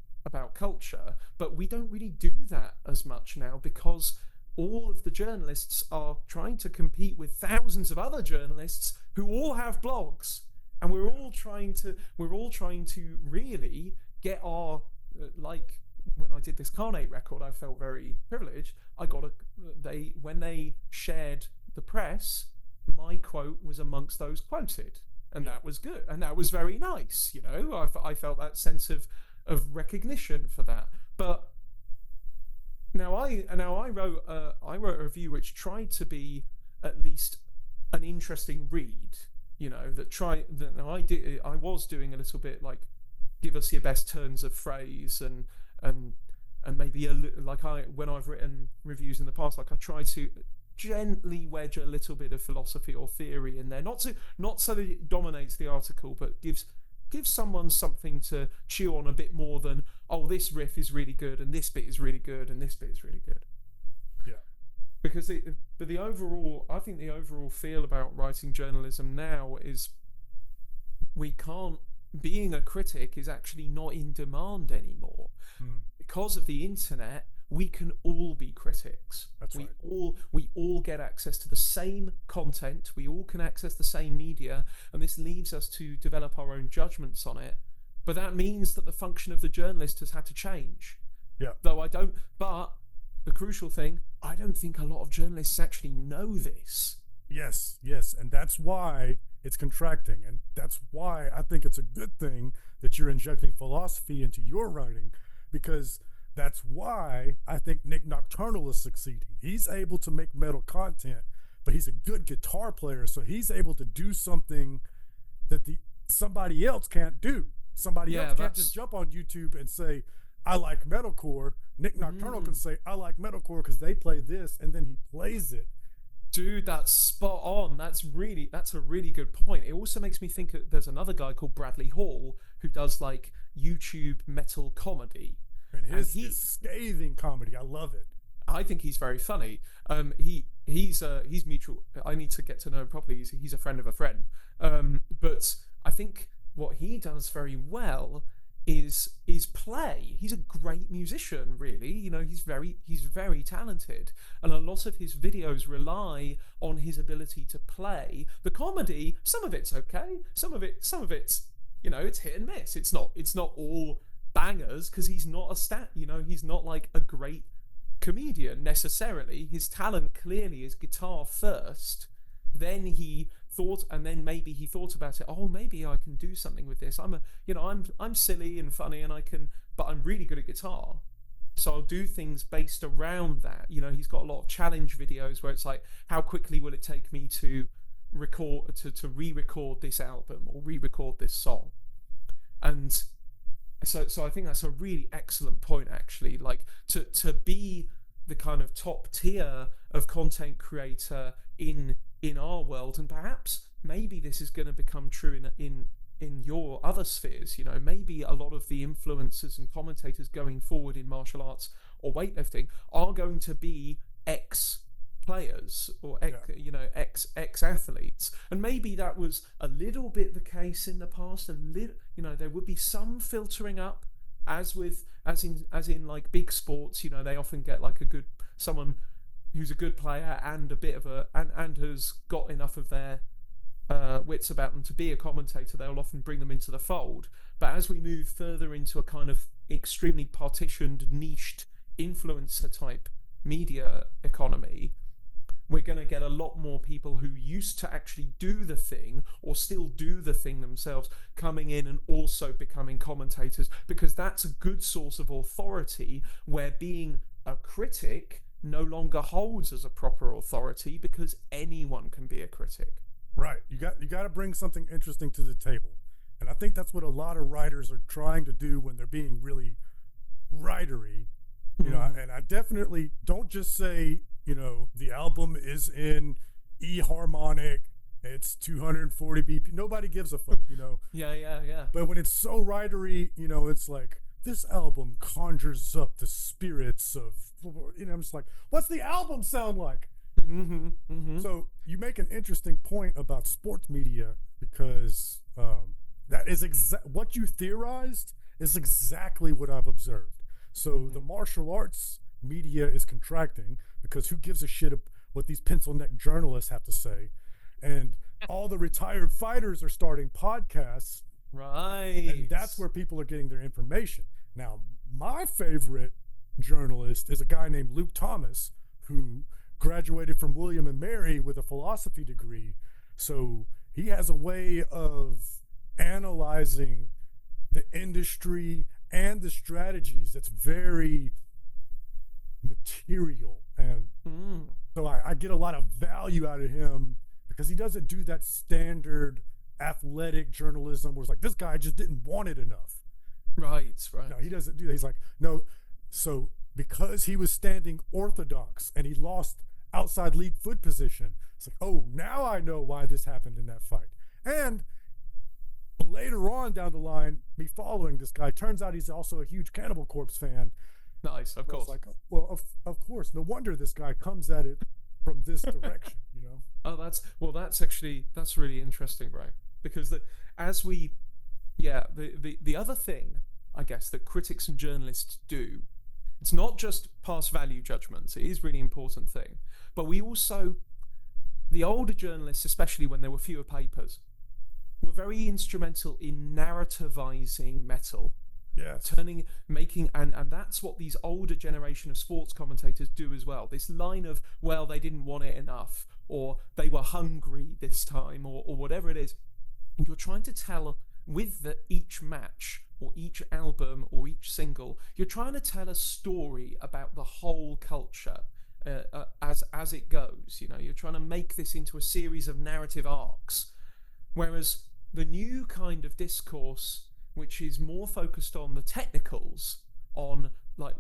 B: culture. But we don't really do that as much now because all of the journalists are trying to compete with thousands of other journalists who all have blogs, and we're all trying to really get our like when I did this Carnate record, I felt very privileged. When they shared the press, my quote was amongst those quoted, and that was good, and that was very nice. I felt that sense of recognition for that. But now I wrote a review which tried to be at least an interesting read. I was doing a little bit like give us your best turns of phrase and maybe when I've written reviews in the past, like I try to gently wedge a little bit of philosophy or theory in there, not so that it dominates the article, but gives someone something to chew on a bit more than, oh, this riff is really good and this bit is really good and this bit is really good.
A: Yeah.
B: Because I think the overall feel about writing journalism now is being a critic is actually not in demand anymore. Because of the internet, we can all be critics.
A: That's right.
B: We all get access to the same content. We all can access the same media, and this leaves us to develop our own judgments on it. But that means that the function of the journalist has had to change.
A: Yeah.
B: But the crucial thing, I don't think a lot of journalists actually know this.
A: Yes, and that's why it's contracting, and that's why I think it's a good thing that you're injecting philosophy into your writing, because that's why I think Nick Nocturnal is succeeding. He's able to make metal content, but he's a good guitar player, so he's able to do something that somebody else can't do. Somebody else can't just jump on YouTube and say, I like metalcore. Nick Nocturnal can say, I like metalcore because they play this, and then he plays it.
B: Dude, that's spot on. That's a really good point. It also makes me think there's another guy called Bradley Hall who does like YouTube metal comedy.
A: And his scathing comedy, I love it.
B: I think he's very funny. He's mutual. I need to get to know him properly. He's a friend of a friend. But I think what he does very well is play. He's a great musician, really. He's very talented, and a lot of his videos rely on his ability to play. The comedy, some of it's okay, some of it's it's hit and miss. It's not all bangers because he's not he's not like a great comedian necessarily. His talent clearly is guitar first. Then maybe he thought about it. Oh, maybe I can do something with this. I'm silly and funny, but I'm really good at guitar. So I'll do things based around that. He's got a lot of challenge videos where it's like, how quickly will it take me to re-record this album or re-record this song? And so I think that's a really excellent point, actually. Like to be the kind of top tier of content creator in our world, and perhaps maybe this is going to become true in your other spheres. Maybe a lot of the influencers and commentators going forward in martial arts or weightlifting are going to be ex players or ex athletes, and maybe that was a little bit the case in the past. There would be some filtering up, as in like big sports. They often get like someone who's a good player and a bit of and has got enough of their wits about them to be a commentator. They'll often bring them into the fold. But as we move further into a kind of extremely partitioned, niched influencer type media economy, we're going to get a lot more people who used to actually do the thing or still do the thing themselves coming in and also becoming commentators, because that's a good source of authority, where being a critic no longer holds as a proper authority because anyone can be a critic.
A: Right. You got to bring something interesting to the table. And I think that's what a lot of writers are trying to do when they're being really writery. And I definitely don't just say, the album is in E harmonic, it's 240 BPM. Nobody gives a fuck.
B: Yeah.
A: But when it's so writery, it's like this album conjures up the spirits of, I'm just like, what's the album sound like? So you make an interesting point about sports media because that is what you theorized is exactly what I've observed. So the martial arts media is contracting because who gives a shit what these pencil neck journalists have to say, and all the retired fighters are starting podcasts,
B: Right.
A: and that's where people are getting their information. Now, my favorite journalist is a guy named Luke Thomas, who graduated from William and Mary with a philosophy degree. So he has a way of analyzing the industry and the strategies that's very material. And so I get a lot of value out of him because he doesn't do that standard athletic journalism where it's like, this guy just didn't want it enough.
B: Right.
A: No, he doesn't do that. He's like, no. So because he was standing orthodox and he lost outside lead foot position, it's like, oh, now I know why this happened in that fight. And later on down the line, me following this guy, turns out he's also a huge Cannibal Corpse fan.
B: Nice, of course.
A: Like, well, of course. No wonder this guy comes at it from this direction.
B: Oh, that's really interesting, right? Because the other thing, I guess, that critics and journalists do, it's not just pass value judgments. It is a really important thing, but we also, the older journalists, especially when there were fewer papers, were very instrumental in narrativizing metal.
A: Yes.
B: And that's what these older generation of sports commentators do as well. This line of, well, they didn't want it enough, or they were hungry this time, or whatever it is. And you're trying to tell with each match or each album or each single, you're trying to tell a story about the whole culture as it goes. You're trying to make this into a series of narrative arcs. Whereas the new kind of discourse, which is more focused on the technicals, on like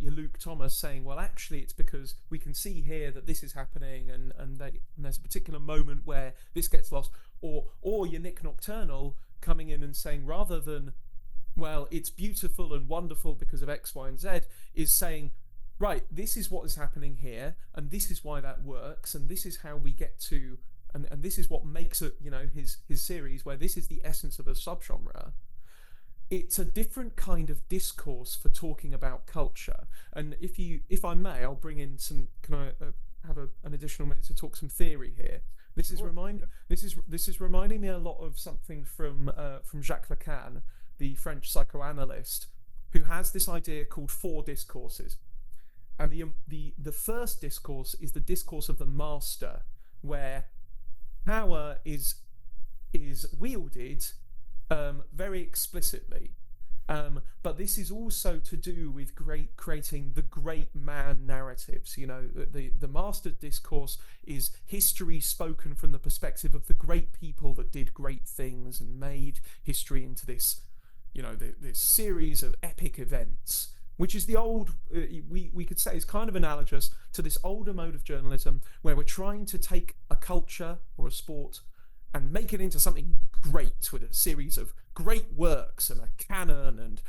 B: your Luke Thomas saying, well, actually it's because we can see here that this is happening, and there's a particular moment where this gets lost, or your Nick Nocturnal coming in and saying, rather than, well, it's beautiful and wonderful because of X, Y, and Z, is saying, right, this is what is happening here, and this is why that works, and this is how we get to, and this is what makes it, his series, where this is the essence of a subgenre. It's a different kind of discourse for talking about culture. And if I may, I'll bring in some. Can I have an additional minute to talk some theory here? This is reminding me a lot of something from Jacques Lacan, the French psychoanalyst, who has this idea called 4 discourses. And the first discourse is the discourse of the master, where power is wielded very explicitly, but this is also to do with creating the great man narratives. The master discourse is history spoken from the perspective of the great people that did great things and made history into this, this series of epic events, which is the old, we could say is kind of analogous to this older mode of journalism where we're trying to take a culture or a sport and make it into something great with a series of great works and a canon. And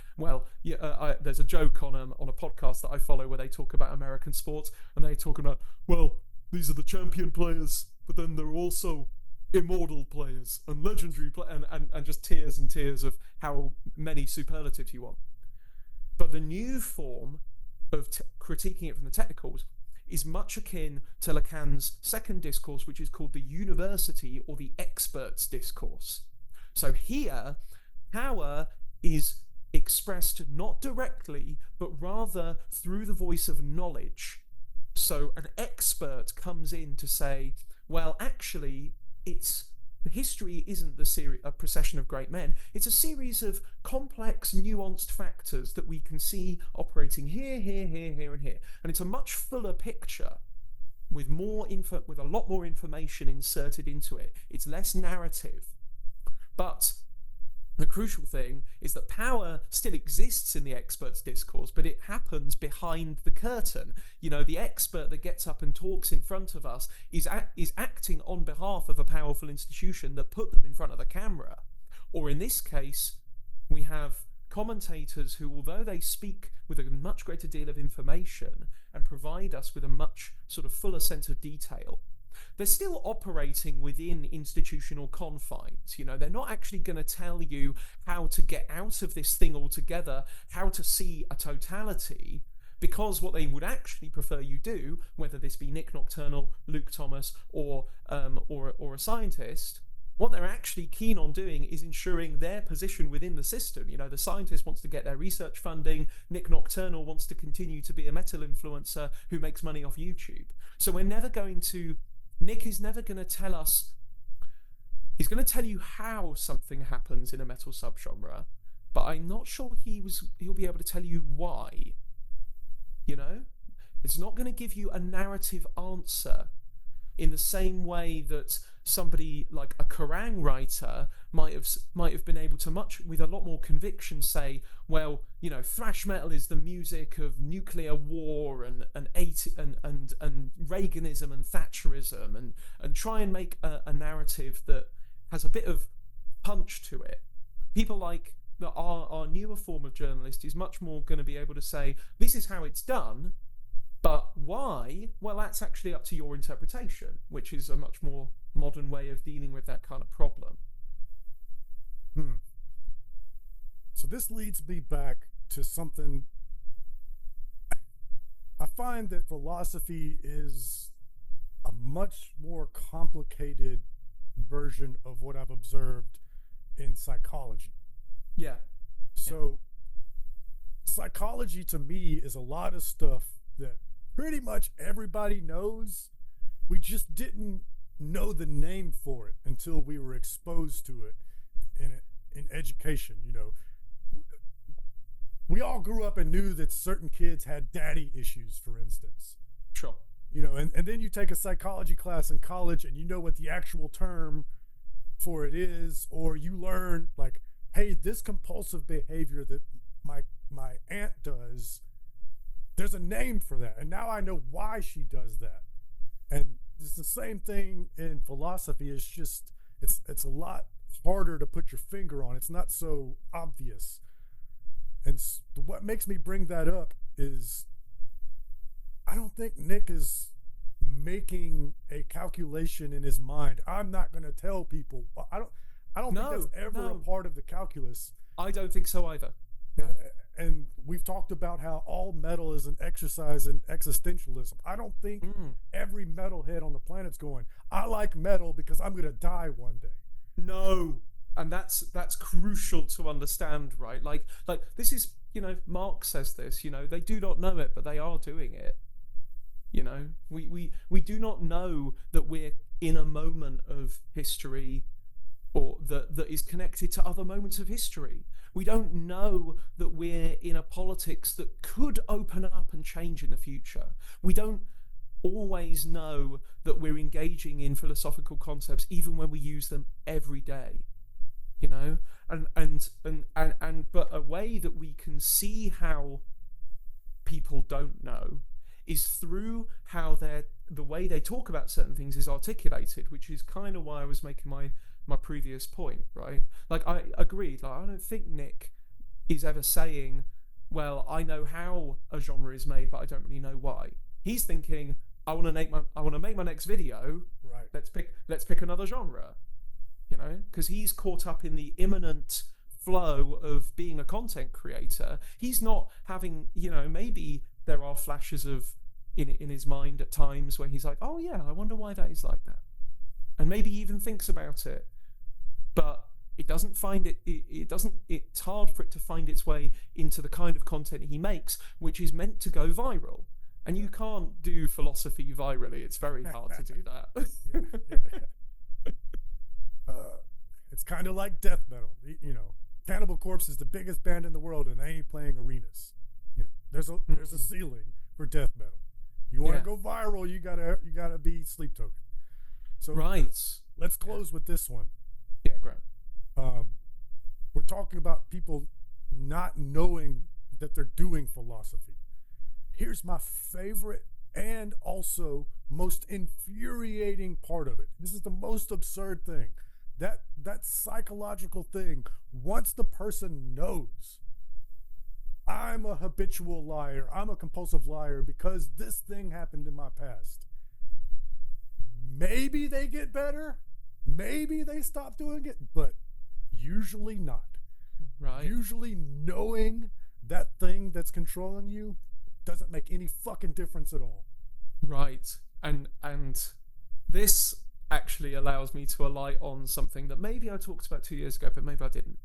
B: there's a joke on a podcast that I follow where they talk about American sports, and they talk about, well, these are the champion players, but then there are also immortal players and legendary players, and just tiers and tiers of how many superlatives you want. But the new form of critiquing it from the technicals is much akin to Lacan's second discourse, which is called the university or the experts discourse. So here, power is expressed not directly, but rather through the voice of knowledge. So an expert comes in to say, well, actually, history isn't a procession of great men. It's a series of complex, nuanced factors that we can see operating here, and here. And it's a much fuller picture with with a lot more information inserted into it. It's less narrative. But the crucial thing is that power still exists in the expert's discourse, but it happens behind the curtain. You know, the expert that gets up and talks in front of us is acting on behalf of a powerful institution that put them in front of the camera. Or in this case, we have commentators who, although they speak with a much greater deal of information and provide us with a much sort of fuller sense of detail, they're still operating within institutional confines. You know, they're not actually going to tell you how to get out of this thing altogether, how to see a totality, because what they would actually prefer you do, whether this be Nick Nocturnal, Luke Thomas, or a scientist, what they're actually keen on doing is ensuring their position within the system. You know, the scientist wants to get their research funding. Nick Nocturnal wants to continue to be a metal influencer who makes money off YouTube. So Nick is never going to tell us, he's going to tell you how something happens in a metal subgenre, but I'm not sure he'll be able to tell you why. You know, it's not going to give you a narrative answer in the same way that somebody like a Kerrang writer might have been able to with a lot more conviction say, well, you know, thrash metal is the music of nuclear war and Reaganism and Thatcherism, and try and make a narrative that has a bit of punch to it. People like our newer form of journalist is much more going to be able to say, this is how it's done, but why? Well, that's actually up to your interpretation, which is a much more modern way of dealing with that kind of problem.
A: So this leads me back to something. I find that philosophy is a much more complicated version of what I've observed in psychology.
B: Yeah.
A: So psychology to me is a lot of stuff that pretty much everybody knows. We just didn't know the name for it until we were exposed to it in education. You know, we all grew up and knew that certain kids had daddy issues, for instance.
B: Sure.
A: You know, and then you take a psychology class in college and you know what the actual term for it is, or you learn like, hey, this compulsive behavior that my aunt does, there's a name for that, and now I know why she does that. And it's the same thing in philosophy. It's just it's a lot harder to put your finger on. It's not so obvious. And what makes me bring that up is I don't think Nick is making a calculation in his mind. I'm not going to tell people. I don't think that's ever a part of the calculus.
B: I don't think so either.
A: And we've talked about how all metal is an exercise in existentialism. I don't think every metalhead on the planet's going, I like metal because I'm going to die one day.
B: No. And that's crucial to understand, right? Like this is, you know, Marx says this, you know, they do not know it, but they are doing it. You know, we do not know that we're in a moment of history or that is connected to other moments of history. We don't know that we're in a politics that could open up and change in the future. We don't always know that we're engaging in philosophical concepts even when we use them every day. You know, but a way that we can see how people don't know is through how the way they talk about certain things is articulated, which is kind of why I was making my previous point, right? Like, I agreed, like, I don't think Nick is ever saying, well, I know how a genre is made, but I don't really know why. He's thinking, I want to make my next video.
A: Right.
B: Let's pick another genre. You know, because he's caught up in the imminent flow of being a content creator. He's not having, you know, maybe there are flashes of in his mind at times where he's like, oh yeah, I wonder why that is like that, and maybe he even thinks about it, but it doesn't find it. It's hard for it to find its way into the kind of content he makes, which is meant to go viral. And you can't do philosophy virally. It's very hard to do that.
A: Yeah. It's kind of like death metal. You know, Cannibal Corpse is the biggest band in the world, and they ain't playing arenas. You know, there's a ceiling for death metal. You want to
B: Yeah.
A: go viral, you gotta be Sleep Token. So
B: Right.
A: let's close with this one.
B: Yeah, great.
A: Um, we're talking about people not knowing that they're doing philosophy. Here's my favorite and also most infuriating part of it. This is the most absurd thing. That psychological thing, once the person knows I'm a habitual liar, I'm a compulsive liar because this thing happened in my past, maybe they get better, maybe they stop doing it, but usually not.
B: Right.
A: Usually knowing that thing that's controlling you doesn't make any fucking difference at all.
B: Right. And this actually allows me to alight on something that maybe I talked about 2 years ago, but maybe I didn't.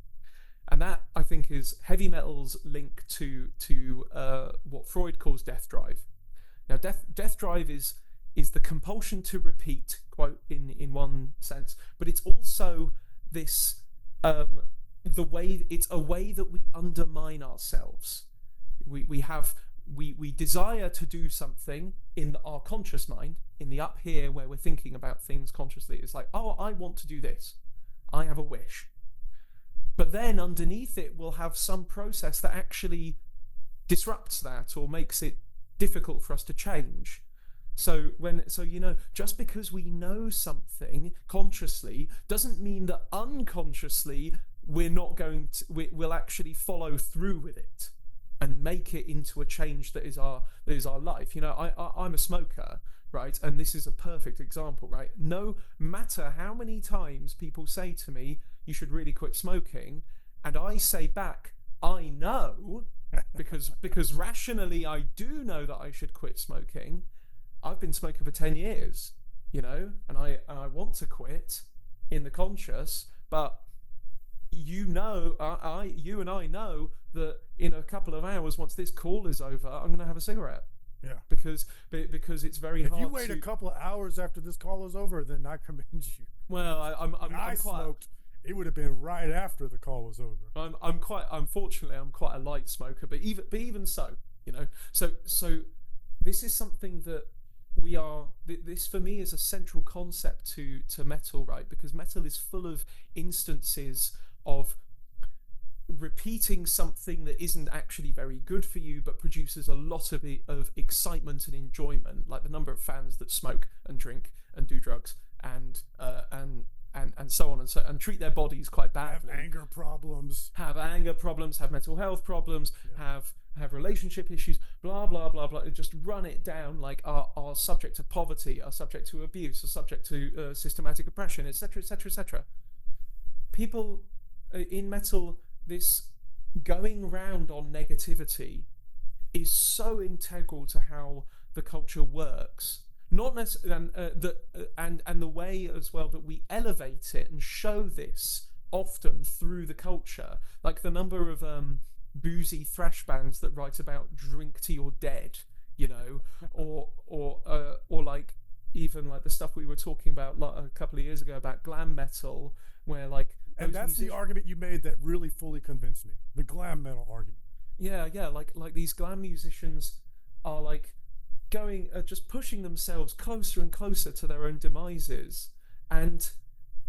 B: And that, I think, is heavy metal's link to what Freud calls death drive. Now, death drive is the compulsion to repeat, quote, in one sense, but it's also this it's a way that we undermine ourselves. We desire to do something in our conscious mind, in the up here where we're thinking about things consciously. It's like, oh, I want to do this. I have a wish. But then underneath it, we'll have some process that actually disrupts that or makes it difficult for us to change. So just because we know something consciously doesn't mean that unconsciously we'll actually follow through with it and make it into a change that is our life. I'm a smoker, right? And this is a perfect example, right? No matter how many times people say to me, you should really quit smoking, and I say back, I know, because rationally I do know that I should quit smoking. I've been smoking for 10 years, and I want to quit in the conscious, but you and I know that in a couple of hours, once this call is over, I'm going to have a cigarette.
A: Yeah.
B: Because it's very hard.
A: If you wait a couple of hours after this call is over, then I commend you.
B: Well, I'm quite
A: smoked. It would have been right after the call was over.
B: Unfortunately, I'm quite a light smoker, but even so, so this is something that this for me is a central concept to metal, right? Because metal is full of instances of repeating something that isn't actually very good for you, but produces a lot of excitement and enjoyment, like the number of fans that smoke and drink and do drugs and so on and treat their bodies quite badly.
A: Have anger problems,
B: have mental health problems, yeah. have relationship issues, blah blah blah blah. Just run it down, like are subject to poverty, are subject to abuse, are subject to systematic oppression, etc., etc., etc. People in metal, this going round on negativity is so integral to how the culture works. Not necessarily, and the way as well that we elevate it and show this often through the culture, like the number of boozy thrash bands that write about drink till you're dead, or like even like the stuff we were talking about like a couple of years ago about glam metal, where like.
A: And that's the argument you made that really fully convinced me. The glam metal argument.
B: Yeah, like these glam musicians are like going just pushing themselves closer and closer to their own demises, and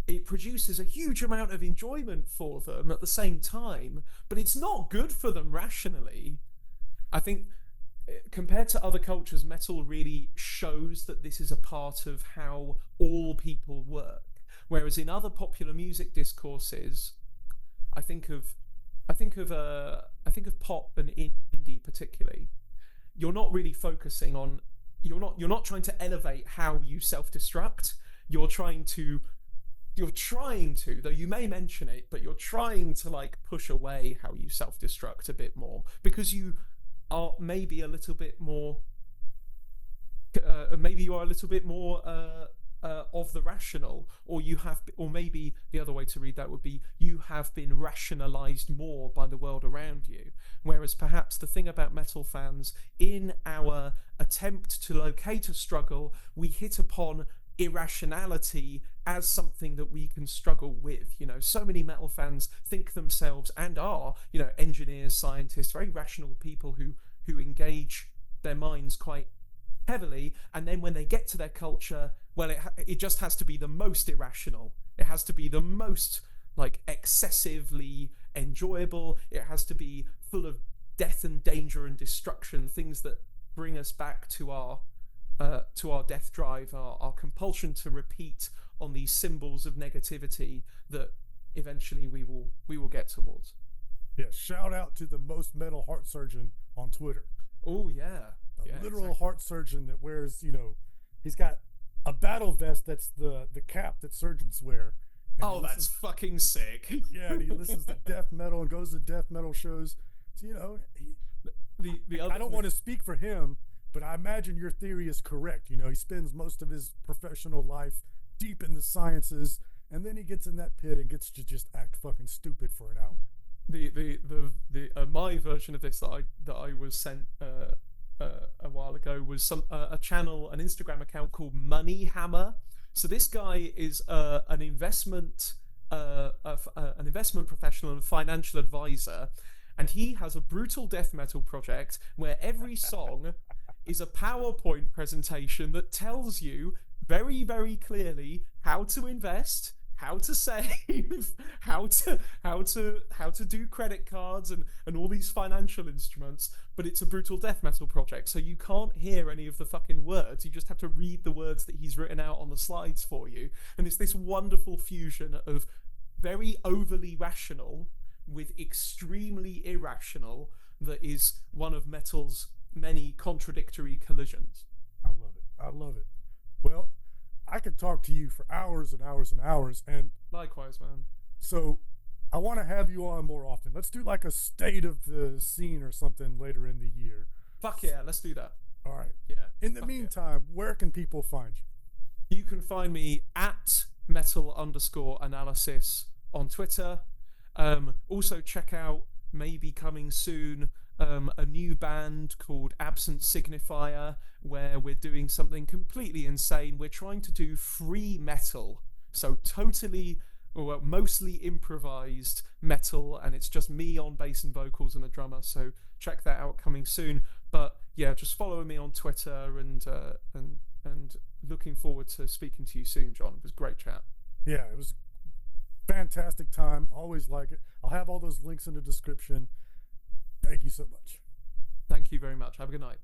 B: it produces a huge amount of enjoyment for them at the same time, but it's not good for them rationally. I think compared to other cultures, metal really shows that this is a part of how all people work. Whereas in other popular music discourses, I think of pop and indie particularly. You're not really focusing on. You're not trying to elevate how you self-destruct. You're trying to, though you may mention it, but you're trying to like push away how you self-destruct a bit more because you are maybe a little bit more. Maybe you are a little bit more. Of the rational, or maybe the other way to read that would be you have been rationalized more by the world around you. Whereas perhaps the thing about metal fans, in our attempt to locate a struggle, we hit upon irrationality as something that we can struggle with. So many metal fans think themselves and are, engineers, scientists, very rational people who engage their minds quite heavily, and then when they get to their culture, well, it just has to be the most irrational. It has to be the most like excessively enjoyable. It has to be full of death and danger and destruction, things that bring us back to our death drive, our compulsion to repeat on these symbols of negativity that eventually we will get towards.
A: Yeah, shout out to the most metal heart surgeon on Twitter.
B: Oh yeah,
A: A literal heart surgeon that wears, he's got a battle vest that's the cap that surgeons wear.
B: Oh, that's fucking sick.
A: Yeah, and he listens to death metal and goes to death metal shows. So, I don't want to speak for him, but I imagine your theory is correct. He spends most of his professional life deep in the sciences, and then he gets in that pit and gets to just act fucking stupid for an hour.
B: My version of this that I was sent a while ago was a channel, an Instagram account called Money Hammer. So this guy is an investment professional and financial advisor, and he has a brutal death metal project where every song is a PowerPoint presentation that tells you very, very clearly how to invest, how to save, how to do credit cards and all these financial instruments, but it's a brutal death metal project, so you can't hear any of the fucking words. You just have to read the words that he's written out on the slides for you. And it's this wonderful fusion of very overly rational with extremely irrational that is one of metal's many contradictory collisions.
A: I love it. Well, I could talk to you for hours and hours and hours, and
B: likewise, man.
A: So I want to have you on more often. Let's do like a state of the scene or something later in the year.
B: Fuck yeah, let's do that.
A: All right.
B: Yeah.
A: In the meantime, where can people find you?
B: You can find me at metal_analysis on Twitter. Also check out, maybe coming soon, a new band called Absent Signifier, where we're doing something completely insane. We're trying to do free metal, so totally, or mostly improvised metal, and it's just me on bass and vocals and a drummer. So check that out, coming soon. But yeah, just follow me on Twitter, and looking forward to speaking to you soon, John. It was a great chat.
A: Yeah, it was fantastic time. Always like it. I'll have all those links in the description. Thank you so much.
B: Thank you very much. Have a good night.